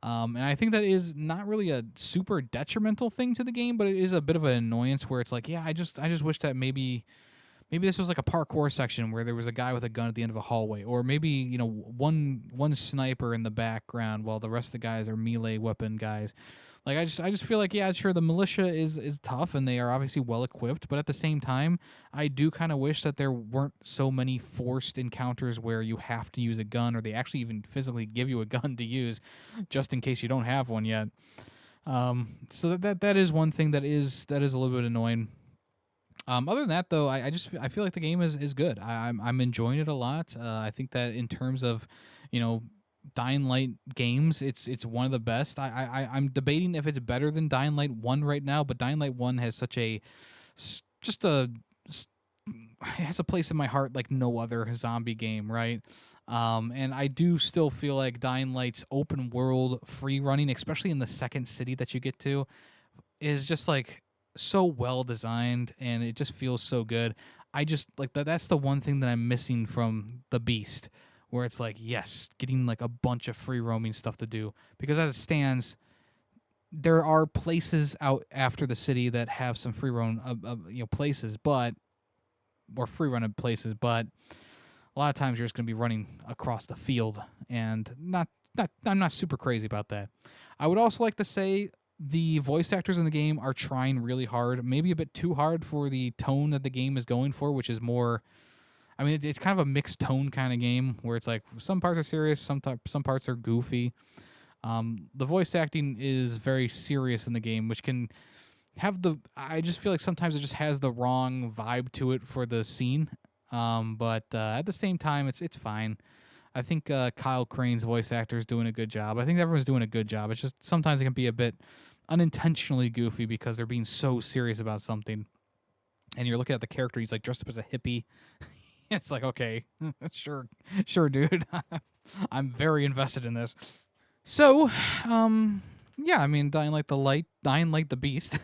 And I think that is not really a super detrimental thing to the game, but it is a bit of an annoyance where it's like, yeah, I just wish that maybe this was like a parkour section where there was a guy with a gun at the end of a hallway, or maybe one sniper in the background while the rest of the guys are melee weapon guys. Like I just feel like, yeah, sure, the militia is tough and they are obviously well equipped, but at the same time, I do kind of wish that there weren't so many forced encounters where you have to use a gun, or they actually even physically give you a gun to use just in case you don't have one yet. So that is one thing that is a little bit annoying. Other than that, though, I feel like the game is good. I'm enjoying it a lot. I think that in terms of, you know, Dying Light games, it's one of the best. I'm debating if it's better than Dying Light 1 right now, but Dying Light 1 has such a just a it has a place in my heart like no other zombie game, right? And I do still feel like Dying Light's open world free running, especially in the second city that you get to, is just like so well designed and it just feels so good. I just like that's the one thing that I'm missing from the Beast, where it's like, yes, getting like a bunch of free roaming stuff to do, because as it stands, there are places out after the city that have some free roam places, but or free running places, but a lot of times you're just going to be running across the field, and not I'm not super crazy about that. I would also like to say the voice actors in the game are trying really hard, maybe a bit too hard for the tone that the game is going for, which is more. I mean, it's kind of a mixed tone kind of game where it's like some parts are serious, some parts are goofy. The voice acting is very serious in the game, which can have the. I just feel like sometimes it just has the wrong vibe to it for the scene. But at the same time, it's fine. I think Kyle Crane's voice actor is doing a good job. I think everyone's doing a good job. It's just sometimes it can be a bit unintentionally goofy because they're being so serious about something. And you're looking at the character; he's like dressed up as a hippie. It's like, okay, sure, dude. I'm very invested in this. So, yeah, I mean, Dying Light the Beast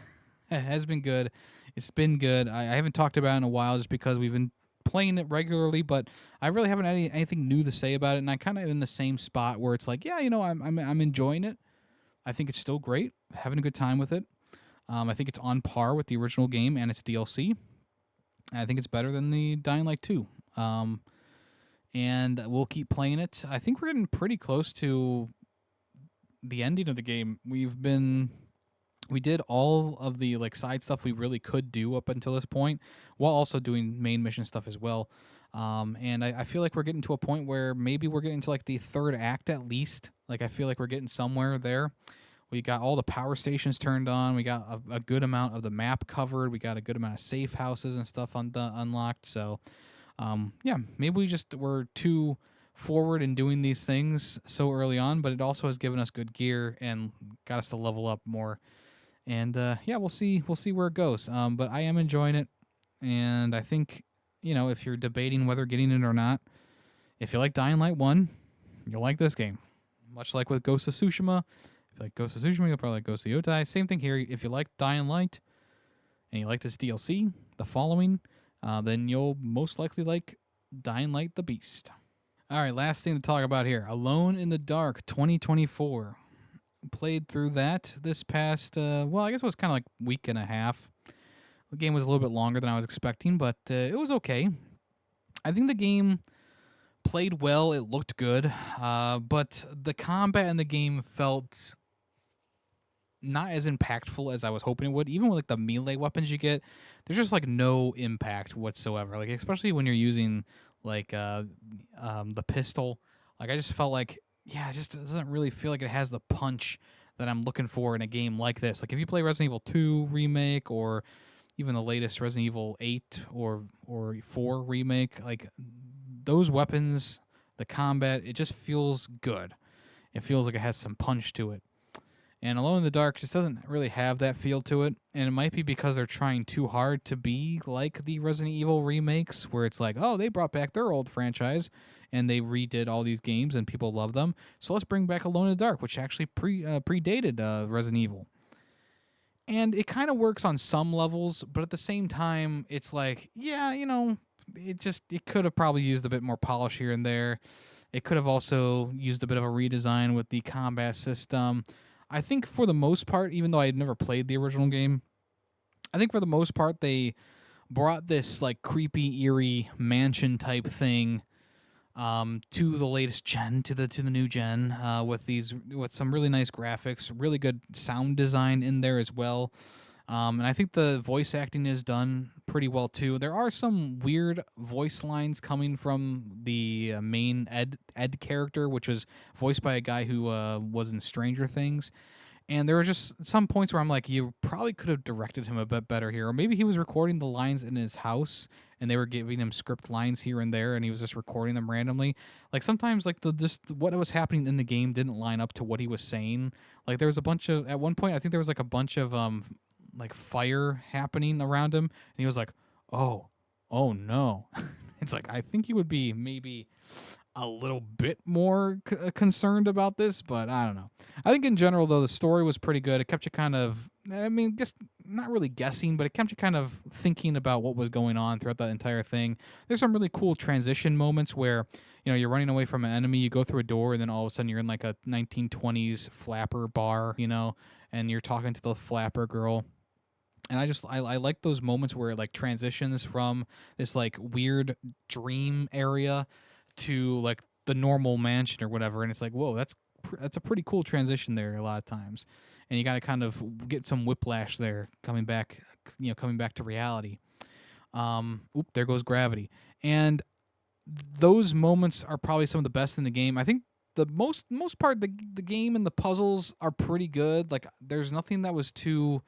has been good. It's been good. I haven't talked about it in a while just because we've been playing it regularly, but I really haven't had anything new to say about it. And I kind of in the same spot where it's like, yeah, I'm enjoying it. I think it's still great. Having a good time with it. I think it's on par with the original game and its DLC. And I think it's better than the Dying Light 2. And we'll keep playing it. I think we're getting pretty close to the ending of the game. We did all of the like side stuff we really could do up until this point, while also doing main mission stuff as well. And I feel like we're getting to a point where maybe we're getting to like the third act at least. Like I feel like we're getting somewhere there. We got all the power stations turned on. We got a good amount of the map covered. We got a good amount of safe houses and stuff unlocked. So, yeah, maybe we're too forward in doing these things so early on, but it also has given us good gear and got us to level up more. And yeah, we'll see where it goes. But I am enjoying it, and I think if you're debating whether getting it or not, if you like Dying Light 1, you'll like this game. Much like with Ghost of Tsushima. If you like Ghost of Tsushima, you'll probably like Ghost of Yotei. Same thing here. If you like Dying Light and you like this DLC, the following, then you'll most likely like Dying Light the Beast. All right, last thing to talk about here. Alone in the Dark 2024. Played through that this past, I guess it was kind of like week and a half. The game was a little bit longer than I was expecting, but it was okay. I think the game played well. It looked good, but the combat in the game felt not as impactful as I was hoping it would. Even with like the melee weapons you get, there's just like no impact whatsoever. Like especially when you're using like the pistol. Like I just felt like, yeah, it just doesn't really feel like it has the punch that I'm looking for in a game like this. Like if you play Resident Evil 2 remake or even the latest Resident Evil 8 or 4 remake, like those weapons, the combat, it just feels good. It feels like it has some punch to it. And Alone in the Dark just doesn't really have that feel to it. And it might be because they're trying too hard to be like the Resident Evil remakes, where it's like, oh, they brought back their old franchise and they redid all these games and people love them. So let's bring back Alone in the Dark, which actually predated Resident Evil. And it kind of works on some levels, but at the same time, it's like, yeah, it could have probably used a bit more polish here and there. It could have also used a bit of a redesign with the combat system. I think for the most part, even though I had never played the original game, I think for the most part they brought this like creepy, eerie mansion type thing to the latest gen, to the new gen, with some really nice graphics, really good sound design in there as well. And I think the voice acting is done pretty well too. There are some weird voice lines coming from the main Ed character, which was voiced by a guy who was in Stranger Things. And there were just some points where I'm like, you probably could have directed him a bit better here. Or maybe he was recording the lines in his house and they were giving him script lines here and there and he was just recording them randomly. Like sometimes like the just what was happening in the game didn't line up to what he was saying. Like there was a bunch of at one point I think there was like a bunch of like fire happening around him and he was like, "Oh, oh no." It's like I think he would be maybe a little bit more concerned about this, but I don't know. I think in general, though, the story was pretty good. It kept you kind of, I mean, just not really guessing, but it kept you kind of thinking about what was going on throughout the entire thing. There's some really cool transition moments where, you're running away from an enemy, you go through a door, and then all of a sudden you're in like a 1920s flapper bar, and you're talking to the flapper girl. And I like those moments where it like transitions from this like weird dream area to like the normal mansion or whatever, and it's like, whoa, that's a pretty cool transition there a lot of times, and you got to kind of get some whiplash there coming back to reality. There goes gravity, and those moments are probably some of the best in the game. I think the most part the game and the puzzles are pretty good. Like there's nothing that was too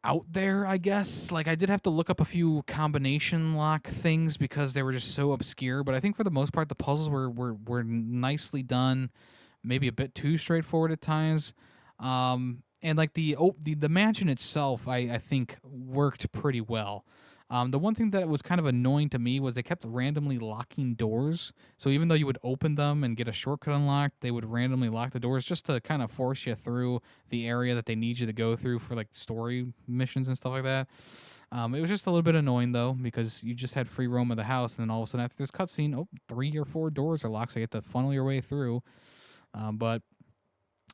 out there, I guess. Like I did have to look up a few combination lock things because they were just so obscure, but I think for the most part the puzzles were nicely done, maybe a bit too straightforward at times. And like the mansion itself I think worked pretty well. The one thing that was kind of annoying to me was they kept randomly locking doors. So even though you would open them and get a shortcut unlocked, they would randomly lock the doors just to kind of force you through the area that they need you to go through for like story missions and stuff like that. It was just a little bit annoying though because you just had free roam of the house, and then all of a sudden after this cutscene, 3 or 4 doors are locked, so you have to funnel your way through. But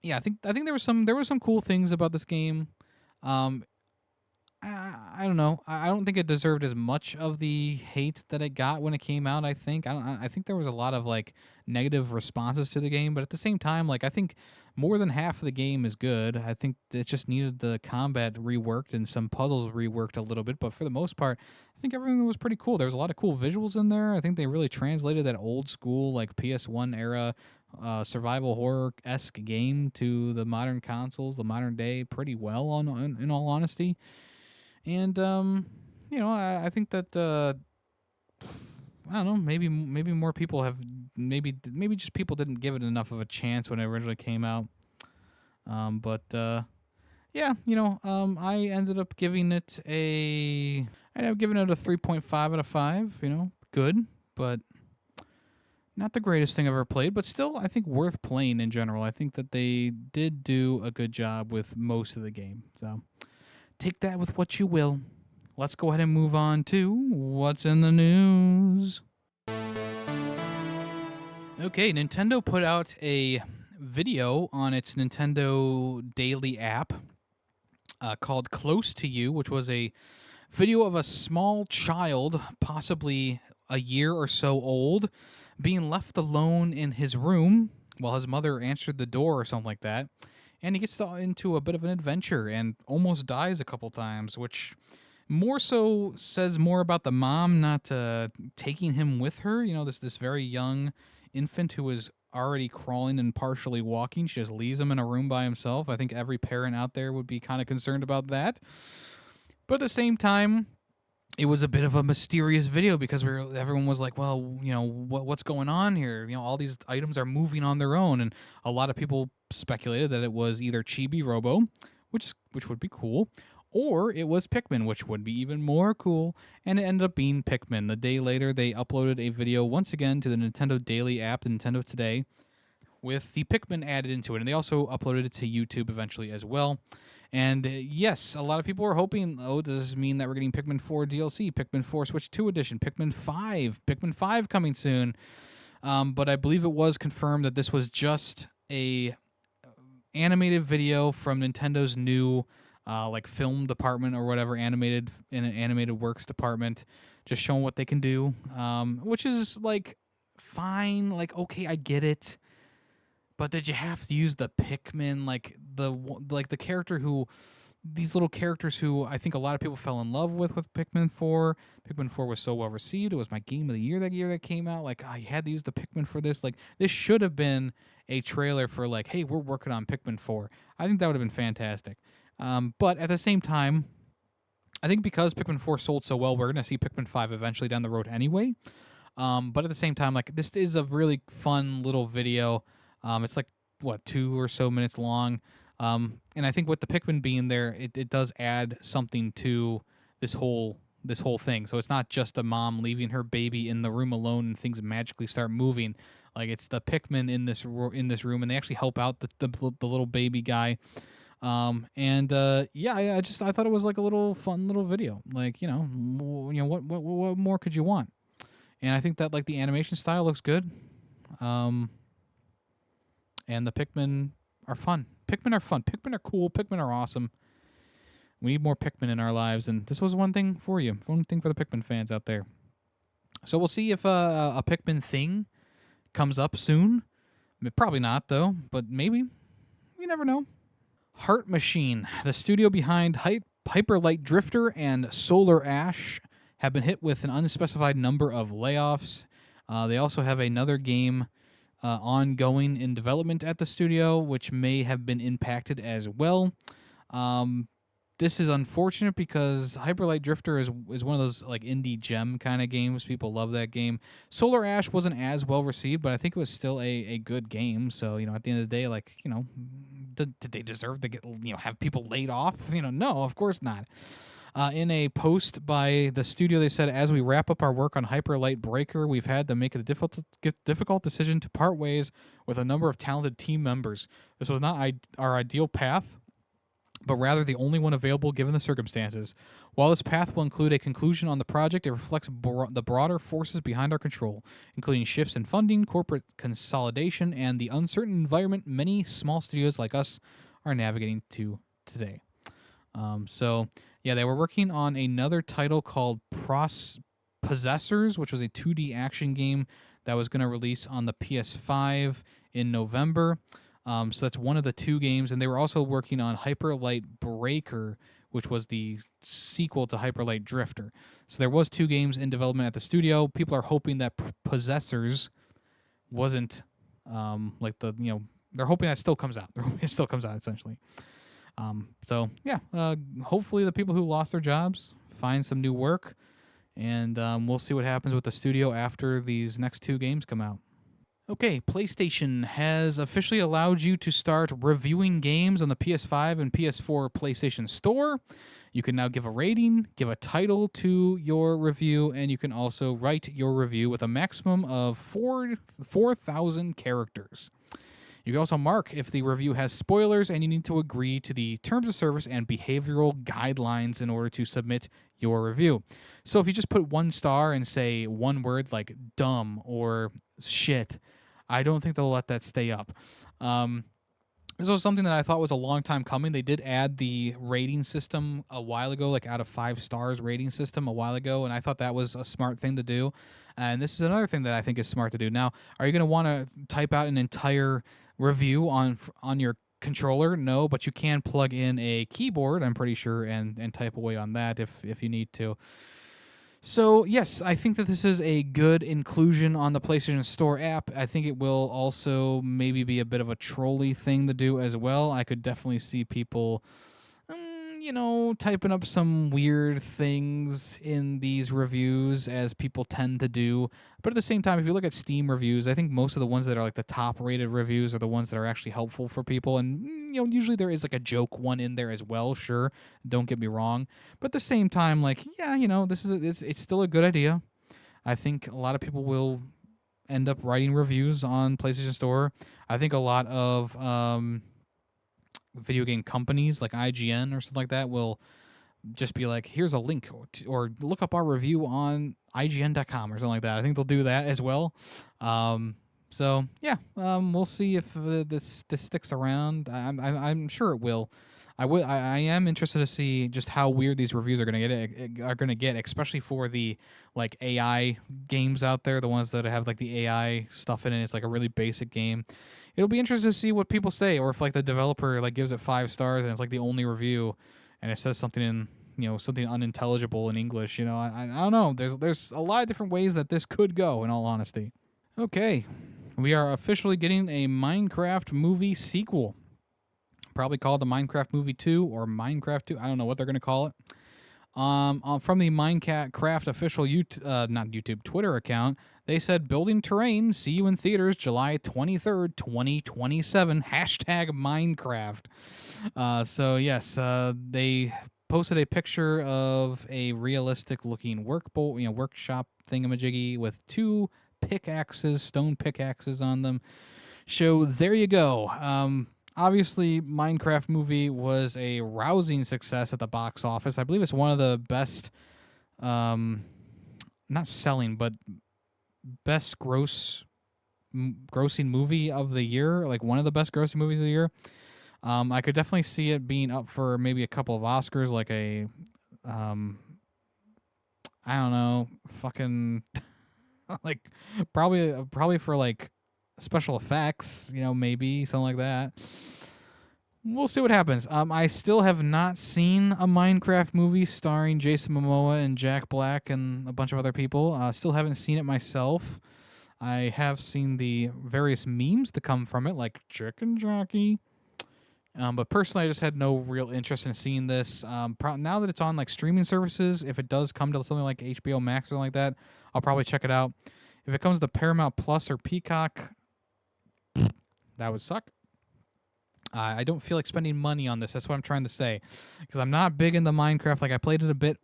yeah, I think there were some cool things about this game. Um, I don't know. I don't think it deserved as much of the hate that it got when it came out. I think there was a lot of like negative responses to the game, but at the same time, like I think more than half of the game is good. I think it just needed the combat reworked and some puzzles reworked a little bit, but for the most part, I think everything was pretty cool. There was a lot of cool visuals in there. I think they really translated that old school like PS1 era survival horror esque game to the modern consoles, the modern day, pretty well. In all honesty. And I think that I don't know, maybe more people have maybe just people didn't give it enough of a chance when it originally came out. But yeah, I ended up giving it I ended up giving it a 3.5 out of 5. Good, but not the greatest thing I've ever played, but still I think worth playing in general. I think that they did do a good job with most of the game. So take that with what you will. Let's go ahead and move on to what's in the news. Okay, Nintendo put out a video on its Nintendo Daily app called Close to You, which was a video of a small child, possibly a year or so old, being left alone in his room while his mother answered the door or something like that. And he gets into a bit of an adventure and almost dies a couple times, which more so says more about the mom not taking him with her. This very young infant who is already crawling and partially walking. She just leaves him in a room by himself. I think every parent out there would be kind of concerned about that. But at the same time, it was a bit of a mysterious video because everyone was like, well, what's going on here? All these items are moving on their own, and a lot of people speculated that it was either Chibi Robo, which would be cool, or it was Pikmin, which would be even more cool, and it ended up being Pikmin. The day later, they uploaded a video once again to the Nintendo Daily app, Nintendo Today, with the Pikmin added into it, and they also uploaded it to YouTube eventually as well. And yes, a lot of people were hoping, does this mean that we're getting Pikmin 4 DLC, Pikmin 4 Switch 2 Edition, Pikmin 5 coming soon? But I believe it was confirmed that this was just a animated video from Nintendo's new like film department or whatever, animated works department, just showing what they can do, which is like fine, like okay, I get it. But did you have to use the Pikmin, like the character who these little characters who I think a lot of people fell in love with Pikmin 4. Pikmin 4 was so well received. It was my game of the year that year that came out. Like, I had to use the Pikmin for this. Like, this should have been a trailer for, like, hey, we're working on Pikmin 4. I think that would have been fantastic. But at the same time, I think because Pikmin 4 sold so well, we're going to see Pikmin 5 eventually down the road anyway. But at the same time, like, this is a really fun little video. It's like, what, 2 or so minutes long. And I think with the Pikmin being there, it does add something to this whole thing. So it's not just a mom leaving her baby in the room alone and things magically start moving. Like, it's the Pikmin in this room, and they actually help out the little baby guy. Yeah, I thought it was like a little fun little video. Like, what more could you want? And I think that, like, the animation style looks good. Um, and the Pikmin are fun. Pikmin are fun. Pikmin are cool. Pikmin are awesome. We need more Pikmin in our lives, and this was one thing for you. One thing for the Pikmin fans out there. So we'll see if a Pikmin thing comes up soon. Probably not, though, but maybe. You never know. Heart Machine, the studio behind Hyper Light Drifter and Solar Ash, have been hit with an unspecified number of layoffs. They also have another game ongoing in development at the studio, which may have been impacted as well. This is unfortunate because Hyper Light Drifter is one of those, like, indie gem kind of games. People love that game. Solar Ash wasn't as well received, but I think it was still a good game. So, at the end of the day, like, did they deserve to get, have people laid off? No, of course not. In a post by the studio, they said, as we wrap up our work on Hyper Light Breaker, we've had to make a difficult decision to part ways with a number of talented team members. This was not our ideal path, but rather the only one available given the circumstances. While this path will include a conclusion on the project, it reflects the broader forces behind our control, including shifts in funding, corporate consolidation, and the uncertain environment many small studios like us are navigating to today. Yeah, they were working on another title called Possessors, which was a 2D action game that was going to release on the PS5 in November. So that's one of the two games, and they were also working on Hyper Light Breaker, which was the sequel to Hyper Light Drifter. So there was two games in development at the studio. People are hoping that Possessors wasn't they're hoping that still comes out. It still comes out, essentially. Hopefully the people who lost their jobs find some new work, and we'll see what happens with the studio after these next two games come out. Okay, PlayStation has officially allowed you to start reviewing games on the PS5 and PS4 PlayStation Store. You can now give a rating, give a title to your review, and you can also write your review with a maximum of 4,000 characters. You can also mark if the review has spoilers, and you need to agree to the terms of service and behavioral guidelines in order to submit your review. So if you just put 1 star and say one word like dumb or shit, I don't think they'll let that stay up. This was something that I thought was a long time coming. They did add the rating system a while ago, like out of 5 stars rating system a while ago, and I thought that was a smart thing to do. And this is another thing that I think is smart to do. Now, are you going to want to type out an entire review on your controller? No, but you can plug in a keyboard, I'm pretty sure, and type away on that if you need to. So, yes, I think that this is a good inclusion on the PlayStation Store app. I think it will also maybe be a bit of a trolley thing to do as well. I could definitely see people, typing up some weird things in these reviews, as people tend to do. But at the same time, if you look at Steam reviews, I think most of the ones that are like the top-rated reviews are the ones that are actually helpful for people. And, usually there is like a joke one in there as well, sure. Don't get me wrong. But at the same time, like, yeah, it's still a good idea. I think a lot of people will end up writing reviews on PlayStation Store. I think a lot of video game companies like IGN or something like that will just be like, here's a link, or look up our review on IGN.com or something like that. I think they'll do that as well. We'll see if this sticks around. I'm sure it will. I am interested to see just how weird these reviews are gonna get, especially for the like AI games out there, the ones that have like the AI stuff in it. It's like a really basic game. It'll be interesting to see what people say, or if like the developer like gives it 5 stars and it's like the only review, and it says something in something unintelligible in English. I don't know. There's a lot of different ways that this could go. In all honesty. Okay, we are officially getting a Minecraft movie sequel. Probably called the Minecraft Movie 2 or Minecraft 2. I don't know what they're going to call it. From the Minecraft official not YouTube, Twitter account, they said building terrain, see you in theaters July 23rd, 2027, hashtag Minecraft. So yes, they posted a picture of a realistic looking workshop thingamajiggy with two pickaxes, stone pickaxes on them. So there you go. Obviously, Minecraft movie was a rousing success at the box office. I believe it's one of the best, not selling, but best grossing movie of the year. Like one of the best grossing movies of the year. I could definitely see it being up for maybe a couple of Oscars, like a, I don't know, fucking, like probably for like special effects, maybe something like that. We'll see what happens. I still have not seen a Minecraft movie starring Jason Momoa and Jack Black and a bunch of other people. Still haven't seen it myself. I have seen the various memes that come from it, like Chicken Jockey. But personally, I just had no real interest in seeing this. Now that it's on like streaming services, if it does come to something like HBO Max or something like that, I'll probably check it out. If it comes to Paramount Plus or Peacock, that would suck. I don't feel like spending money on this. That's what I'm trying to say. Because I'm not big into Minecraft. Like, I played it a bit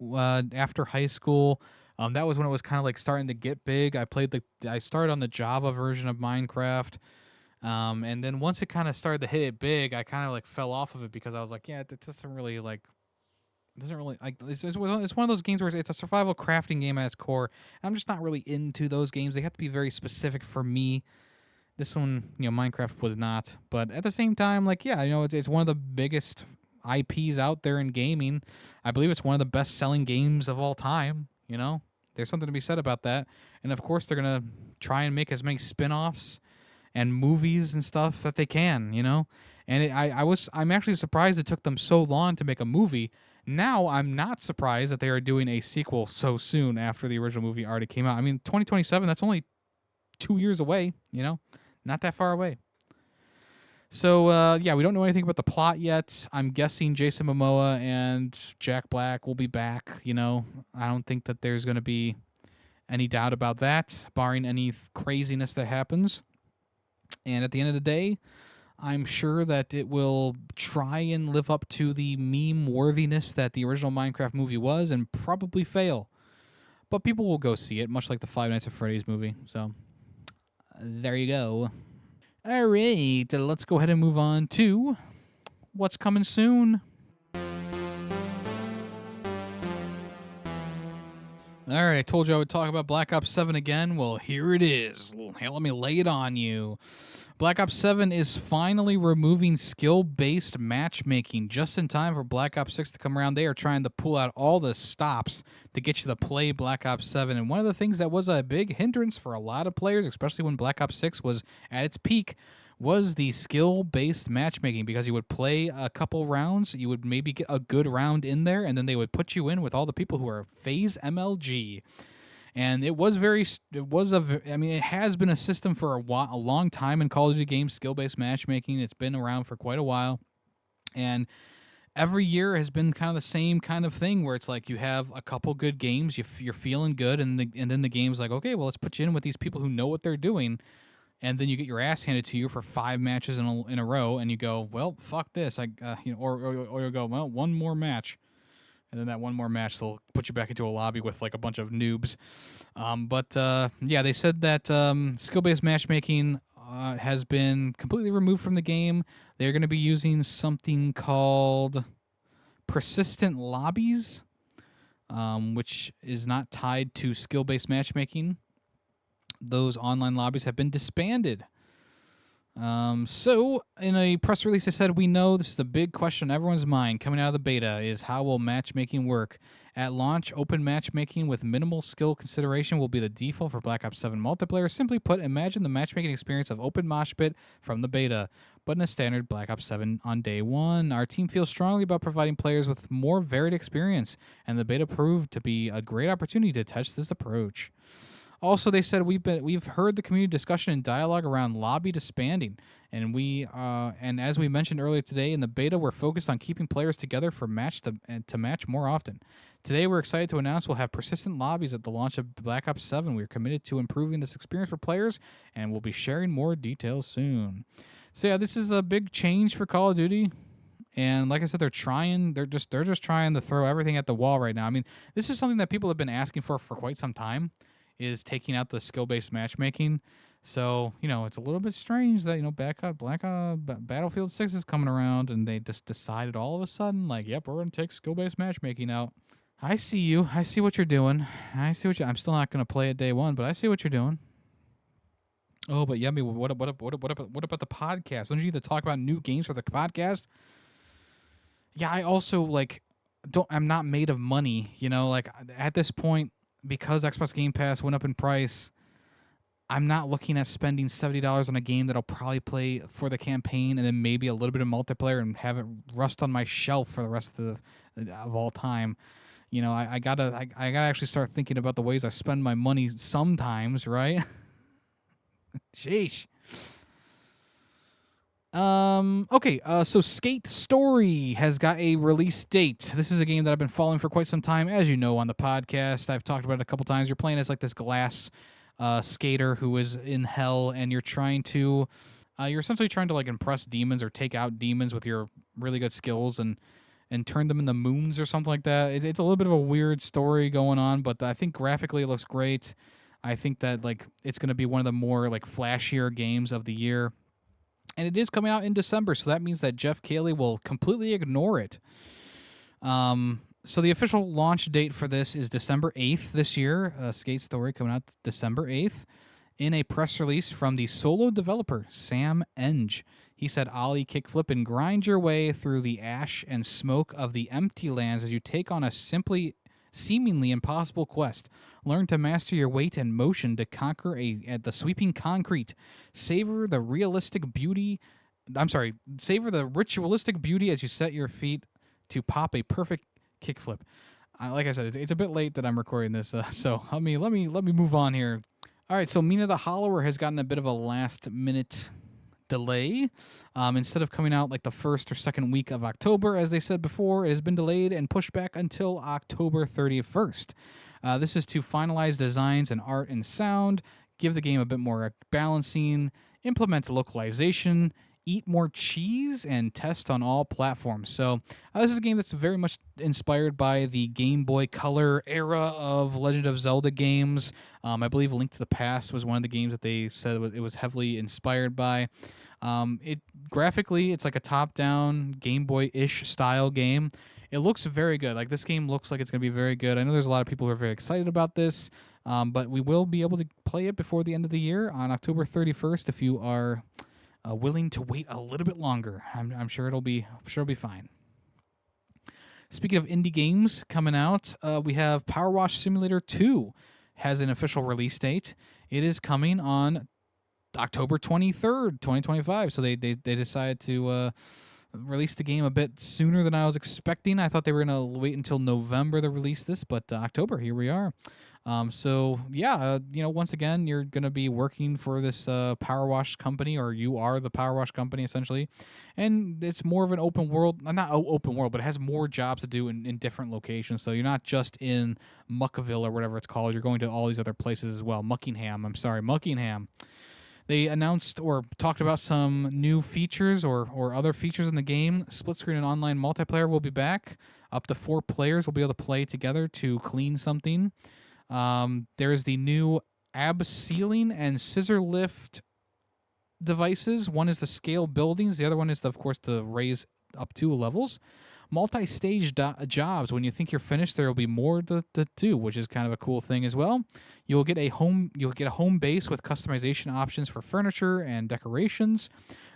after high school. That was when it was kind of like starting to get big. I started on the Java version of Minecraft. And then once it kind of started to hit it big, I kind of like fell off of it because I was like, yeah, it doesn't really like. It's one of those games where it's a survival crafting game at its core. And I'm just not really into those games. They have to be very specific for me. This one, Minecraft was not. But at the same time, like, yeah, it's one of the biggest IPs out there in gaming. I believe it's one of the best-selling games of all time, There's something to be said about that. And, of course, they're going to try and make as many spin-offs and movies and stuff that they can, And I'm actually surprised it took them so long to make a movie. Now, I'm not surprised that they are doing a sequel so soon after the original movie already came out. I mean, 2027, that's only 2 years away, Not that far away. So, yeah, we don't know anything about the plot yet. I'm guessing Jason Momoa and Jack Black will be back, I don't think that there's going to be any doubt about that, barring any craziness that happens. And at the end of the day, I'm sure that it will try and live up to the meme worthiness that the original Minecraft movie was and probably fail. But people will go see it, much like the Five Nights at Freddy's movie. So, there you go. All right, let's go ahead and move on to what's coming soon. All right, I told you I would talk about Black Ops 7 again. Well, here it is. Hey, let me lay it on you. Black Ops 7 is finally removing skill-based matchmaking just in time for Black Ops 6 to come around. They are trying to pull out all the stops to get you to play Black Ops 7. And one of the things that was a big hindrance for a lot of players, especially when Black Ops 6 was at its peak, was the skill-based matchmaking, because you would play a couple rounds, you would maybe get a good round in there, and then they would put you in with all the people who are phase MLG. And it has been a system for a long time in Call of Duty games, skill-based matchmaking. It's been around for quite a while. And every year has been kind of the same kind of thing, where it's like you have a couple good games, you're feeling good, and then the game's like, okay, well, let's put you in with these people who know what they're doing. And then you get your ass handed to you for 5 matches in a row, and you go, well, fuck this. Or you'll go, well, one more match. And then that one more match, they'll put you back into a lobby with like a bunch of noobs. Yeah, they said that skill-based matchmaking has been completely removed from the game. They're going to be using something called persistent lobbies, which is not tied to skill-based matchmaking. Those online lobbies have been disbanded. So, in a press release, they said, we know this is the big question on everyone's mind coming out of the beta is how will matchmaking work? At launch, open matchmaking with minimal skill consideration will be the default for Black Ops 7 multiplayer. Simply put, imagine the matchmaking experience of Open Moshpit from the beta. but in a standard Black Ops 7 on day one. Our team feels strongly about providing players with more varied experience, and the beta proved to be a great opportunity to test this approach. Also, they said we've heard the community discussion and dialogue around lobby disbanding, and as we mentioned earlier today in the beta, we're focused on keeping players together for match to match more often. Today, we're excited to announce we'll have persistent lobbies at the launch of Black Ops 7. We're committed to improving this experience for players, and we'll be sharing more details soon. So yeah, this is a big change for Call of Duty. And like I said, they're just trying to throw everything at the wall right now. I mean, this is something that people have been asking for quite some time, is taking out the skill-based matchmaking. So, it's a little bit strange that, Battlefield 6 is coming around and they just decided all of a sudden, like, yep, we're going to take skill-based matchmaking out. I see you. I see what you're doing. I'm still not going to play it day one, but I see what you're doing. Oh, but Yemmy, what about the podcast? Don't you need to talk about new games for the podcast? Yeah, I also, I'm not made of money, at this point, because Xbox Game Pass went up in price, I'm not looking at spending $70 on a game that I'll probably play for the campaign and then maybe a little bit of multiplayer and have it rust on my shelf for the rest of all time. I gotta actually start thinking about the ways I spend my money sometimes, right? Sheesh. Okay, so Skate Story has got a release date. This is a game that I've been following for quite some time. As you know on the podcast, I've talked about it a couple times. You're playing as this glass skater who is in hell, and you're essentially trying to impress demons or take out demons with your really good skills and turn them into moons or something like that. It's a little bit of a weird story going on, but I think graphically it looks great. I think that it's going to be one of the more flashier games of the year. And it is coming out in December, so that means that Jeff Keighley will completely ignore it. So the official launch date for this is December 8th this year. Skate Story coming out December 8th. In a press release from the solo developer, Sam Enge, he said, ollie, kickflip, and grind your way through the ash and smoke of the empty lands as you take on a seemingly impossible quest. Learn to master your weight and motion to conquer the sweeping concrete. Savor the ritualistic beauty as you set your feet to pop a perfect kickflip. Like I said, it's a bit late that I'm recording this, so let me move on here. All right, so Mina the Hollower has gotten a bit of a last-minute delay. Instead of coming out the first or second week of October, as they said before, it has been delayed and pushed back until October 31st. This is to finalize designs and art and sound, give the game a bit more balancing, implement localization, eat more cheese, and test on all platforms. So this is a game that's very much inspired by the Game Boy Color era of Legend of Zelda games. I believe Link to the Past was one of the games that they said it was heavily inspired by. Graphically, it's like a top-down Game Boy-ish style game. It looks very good. This game looks like it's going to be very good. I know there's a lot of people who are very excited about this, but we will be able to play it before the end of the year on October 31st if you are willing to wait a little bit longer. I'm sure it'll be fine. Speaking of indie games coming out, we have PowerWash Simulator 2 has an official release date. It is coming on October 23rd, 2025. So they decided to release the game a bit sooner than I was expecting. I thought they were going to wait until November to release this, but October, here we are. Once again, you're going to be working for this PowerWash company, or you are the PowerWash company, essentially. And it's more of an open world, not open world, but it has more jobs to do in different locations. So you're not just in Muckville or whatever it's called. You're going to all these other places as well. Muckingham. They announced or talked about some new features or other features in the game. Split screen and online multiplayer will be back. Up to 4 players will be able to play together to clean something. There is the new ab-sealing and scissor lift devices. One is the scale buildings. The other one is, of course, the raise up to levels. Multi-stage jobs. When you think you're finished, there will be more to do, which is kind of a cool thing as well. You'll get a home base with customization options for furniture and decorations.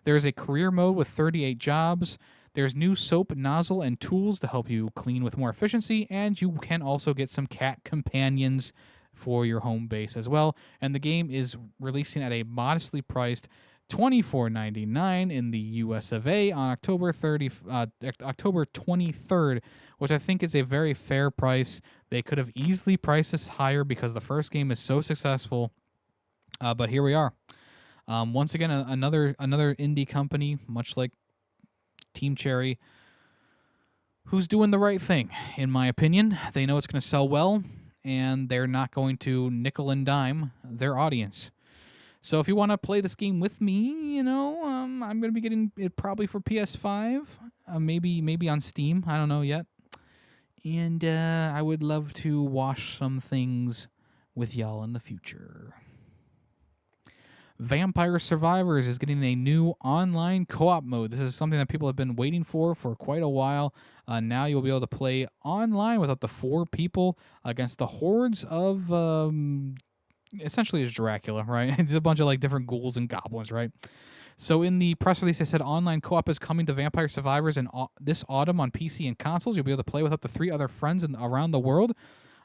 There's a career mode with 38 jobs. There's new soap, nozzle, and tools to help you clean with more efficiency, and you can also get some cat companions for your home base as well. And the game is releasing at a modestly priced $24.99 in the US of A on October 23rd, which I think is a very fair price. They could have easily priced this higher because the first game is so successful, but here we are. Once again, another indie company, much like Team Cherry, who's doing the right thing, in my opinion. They know it's going to sell well, and they're not going to nickel and dime their audience. So if you want to play this game with me, I'm going to be getting it probably for PS5, maybe on Steam. I don't know yet. And I would love to wash some things with y'all in the future. Vampire Survivors is getting a new online co-op mode. This is something that people have been waiting for quite a while. Now you'll be able to play online with up to 4 people against the hordes of, essentially it's Dracula, right? It's a bunch of like different ghouls and goblins, right? So in the press release, they said online co-op is coming to Vampire Survivors this autumn on PC and consoles. You'll be able to play with up to 3 other friends around the world.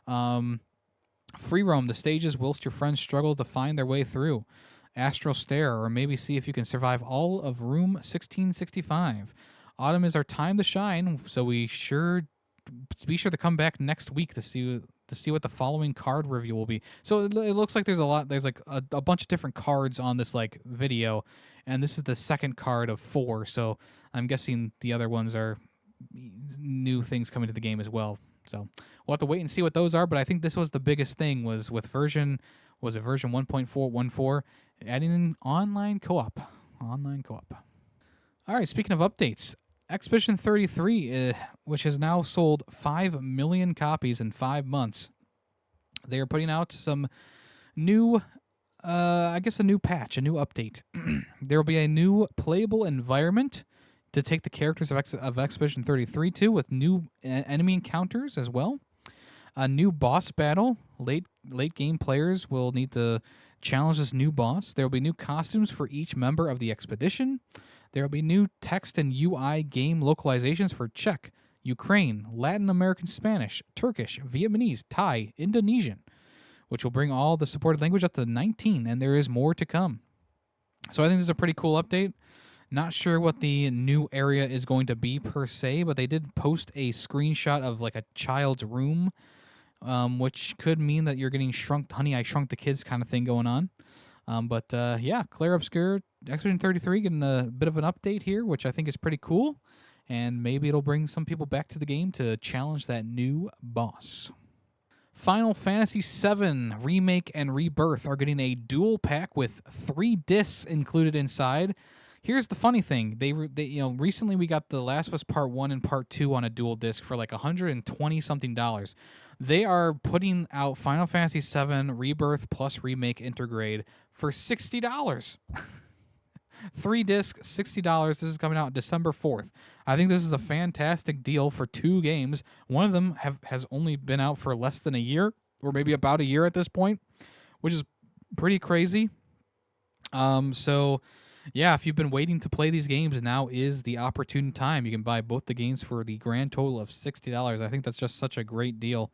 Free roam the stages whilst your friends struggle to find their way through. Astral Stare, or maybe see if you can survive all of Room 1665. Autumn is our time to shine, so be sure to come back next week to see what the following card review will be. So it looks like there's like a bunch of different cards on this like video, and this is the second card of 4. So I'm guessing the other ones are new things coming to the game as well. So we'll have to wait and see what those are. But I think this was the biggest thing was with version 1.414, adding in online co-op. All right, speaking of updates, Expedition 33, which has now sold 5 million copies in 5 months. They are putting out some new, a new patch, a new update. There will be a new playable environment to take the characters of Expedition 33 to, with new enemy encounters as well. A new boss battle. Late game players will need to challenge this new boss. There will be new costumes for each member of the expedition. There will be new text and UI game localizations for Czech, Ukraine, Latin American Spanish, Turkish, Vietnamese, Thai, Indonesian, which will bring all the supported language up to 19, and there is more to come. So I think this is a pretty cool update. Not sure what the new area is going to be per se, but they did post a screenshot of like a child's room, which could mean that you're getting Honey, I Shrunk the Kids kind of thing going on. Yeah, Claire Obscure, Expedition 33 getting a bit of an update here, which I think is pretty cool. And maybe it'll bring some people back to the game to challenge that new boss. Final Fantasy VII Remake and Rebirth are getting a dual pack with 3 discs included inside. Here's the funny thing: they recently we got The Last of Us Part 1 and Part 2 on a dual disc for like $120 something. They are putting out Final Fantasy VII Rebirth plus Remake Intergrade for $60. 3 discs, $60. This is coming out December 4th. I think this is a fantastic deal for 2 games. One of them has only been out for less than a year, or maybe about a year at this point, which is pretty crazy. So yeah, if you've been waiting to play these games, now is the opportune time. You can buy both the games for the grand total of $60. I think that's just such a great deal.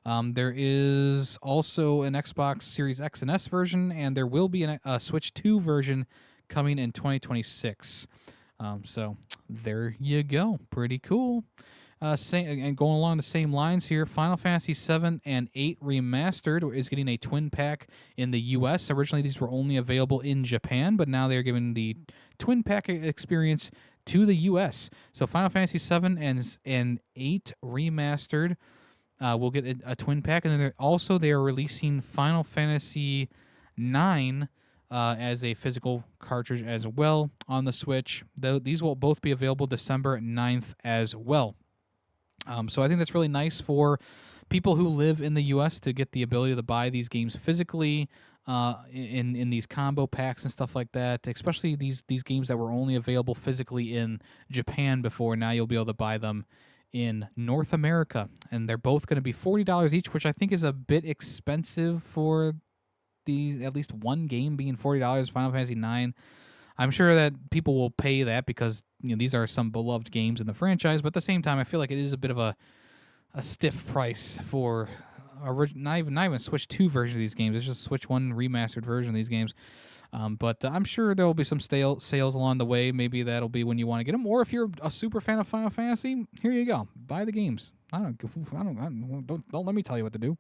There is also an Xbox Series X and S version, and there will be a Switch 2 version coming in 2026. So there you go. Pretty cool. And going along the same lines here, Final Fantasy VII and 8 Remastered is getting a twin pack in the U.S. Originally, these were only available in Japan, but now they're giving the twin pack experience to the U.S. So Final Fantasy VII and 8 Remastered will get a twin pack, and then they are releasing Final Fantasy 9 as a physical cartridge as well on the Switch. These will both be available December 9th as well. So I think that's really nice for people who live in the U.S. to get the ability to buy these games physically in these combo packs and stuff like that, especially these games that were only available physically in Japan before. Now you'll be able to buy them in North America, and they're both going to be $40 each, which I think is a bit expensive for at least one game being $40, Final Fantasy 9. I'm sure that people will pay that because these are some beloved games in the franchise, but at the same time, I feel like it is a bit of a stiff price for not even Switch 2 version of these games. It's just Switch 1 remastered version of these games. But I'm sure there will be some sales along the way. Maybe that'll be when you want to get them. Or if you're a super fan of Final Fantasy, here you go. Buy the games. Don't let me tell you what to do.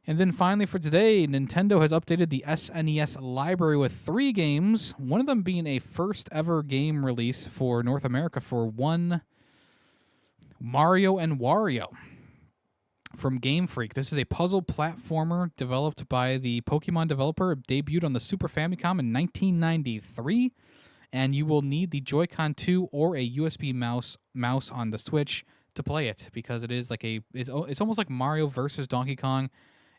And then finally for today, Nintendo has updated the SNES library with 3 games, one of them being a first ever game release for North America for one Mario and Wario from Game Freak. This is a puzzle platformer developed by the Pokemon developer. It debuted on the Super Famicom in 1993, and you will need the Joy-Con 2 or a USB mouse on the Switch to play it, because it is like it's almost like Mario versus Donkey Kong,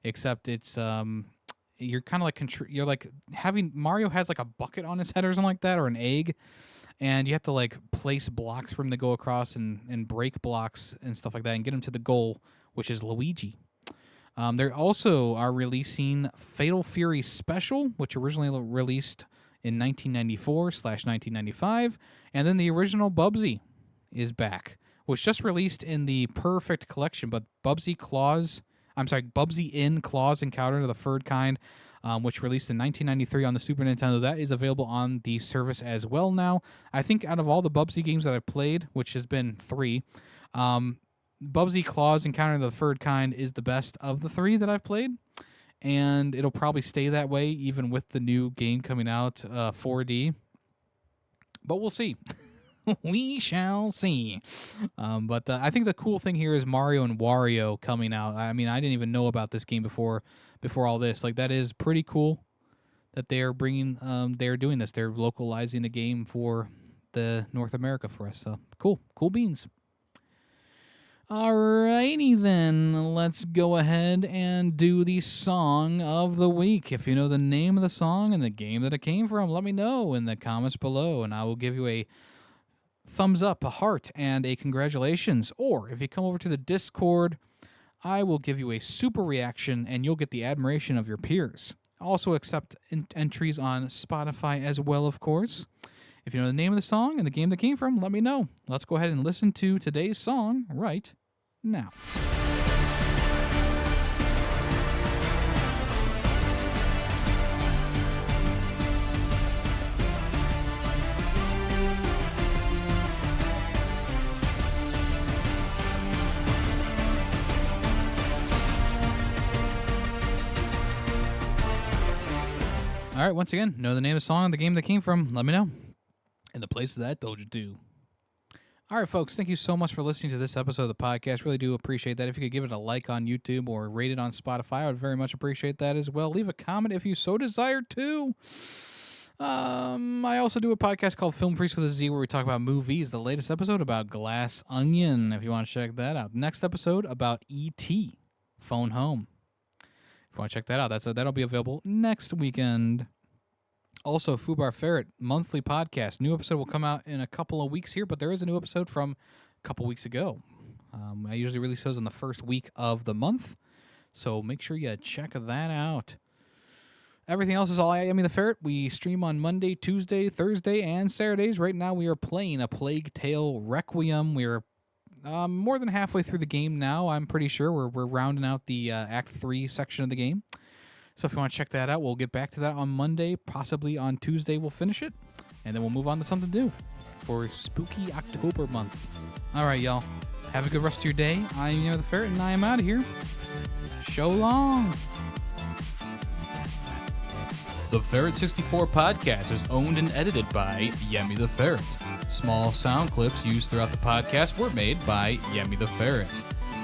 except it's you're kind of like you're like having Mario has like a bucket on his head or something like that, or an egg, and you have to like place blocks for him to go across and break blocks and stuff like that and get him to the goal, which is Luigi. They also are releasing Fatal Fury Special, which originally released in 1994/1995, and then the original Bubsy is back, which just released in the Perfect Collection, but Bubsy in Claws Encounter of the Third Kind, which released in 1993 on the Super Nintendo. That is available on the service as well now. I think out of all the Bubsy games that I've played, which has been 3, Bubsy Claws Encounter of the Third Kind is the best of the 3 that I've played, and it'll probably stay that way even with the new game coming out, 4D. But we'll see. We shall see. But I think the cool thing here is Mario and Wario coming out. I mean, I didn't even know about this game before all this. Like, that is pretty cool that they are bringing. They're doing this. They're localizing a game for the North America for us. So cool beans. Alrighty then, let's go ahead and do the song of the week. If you know the name of the song and the game that it came from, let me know in the comments below, and I will give you a thumbs up, a heart, and a congratulations. Or if you come over to the Discord, I will give you a super reaction, and you'll get the admiration of your peers. Also accept entries on Spotify as well, of course. If you know the name of the song and the game that came from, let me know. Let's go ahead and listen to today's song right now. All right, once again, know the name of the song and the game that came from, let me know. And the place that I told you to. All right, folks, thank you so much for listening to this episode of the podcast. Really do appreciate that. If you could give it a like on YouTube or rate it on Spotify, I would very much appreciate that as well. Leave a comment if you so desire to. I also do a podcast called Film Freaks with a Z, where we talk about movies. The latest episode about Glass Onion, if you want to check that out. Next episode about E.T. Phone Home. If you want to check that out, that'll be available next weekend. Also, Fubar Ferret monthly podcast. New episode will come out in a couple of weeks here, but there is a new episode from a couple weeks ago. I usually release those in the first week of the month, so make sure you check that out. Everything else is all Yemmy the Ferret. We stream on Monday, Tuesday, Thursday, and Saturdays. Right now, we are playing A Plague Tale Requiem. We're more than halfway through the game now. I'm pretty sure we're rounding out the Act 3 section of the game. So if you want to check that out, we'll get back to that on Monday. Possibly on Tuesday we'll finish it. And then we'll move on to something new for spooky October month. All right, y'all. Have a good rest of your day. I am Yemmy the Ferret, and I am out of here. So long. The Ferret 64 podcast is owned and edited by Yemmy the Ferret. Small sound clips used throughout the podcast were made by Yemmy the Ferret.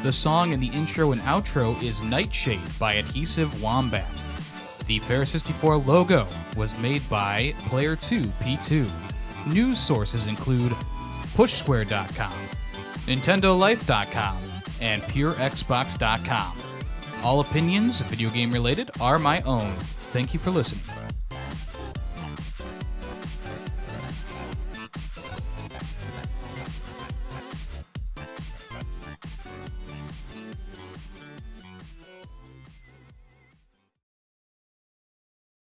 The song in the intro and outro is Nightshade by Adhesive Wombat. The Ferret 64 logo was made by Player2P2. News sources include PushSquare.com, NintendoLife.com, and PureXbox.com. All opinions, video game related, are my own. Thank you for listening.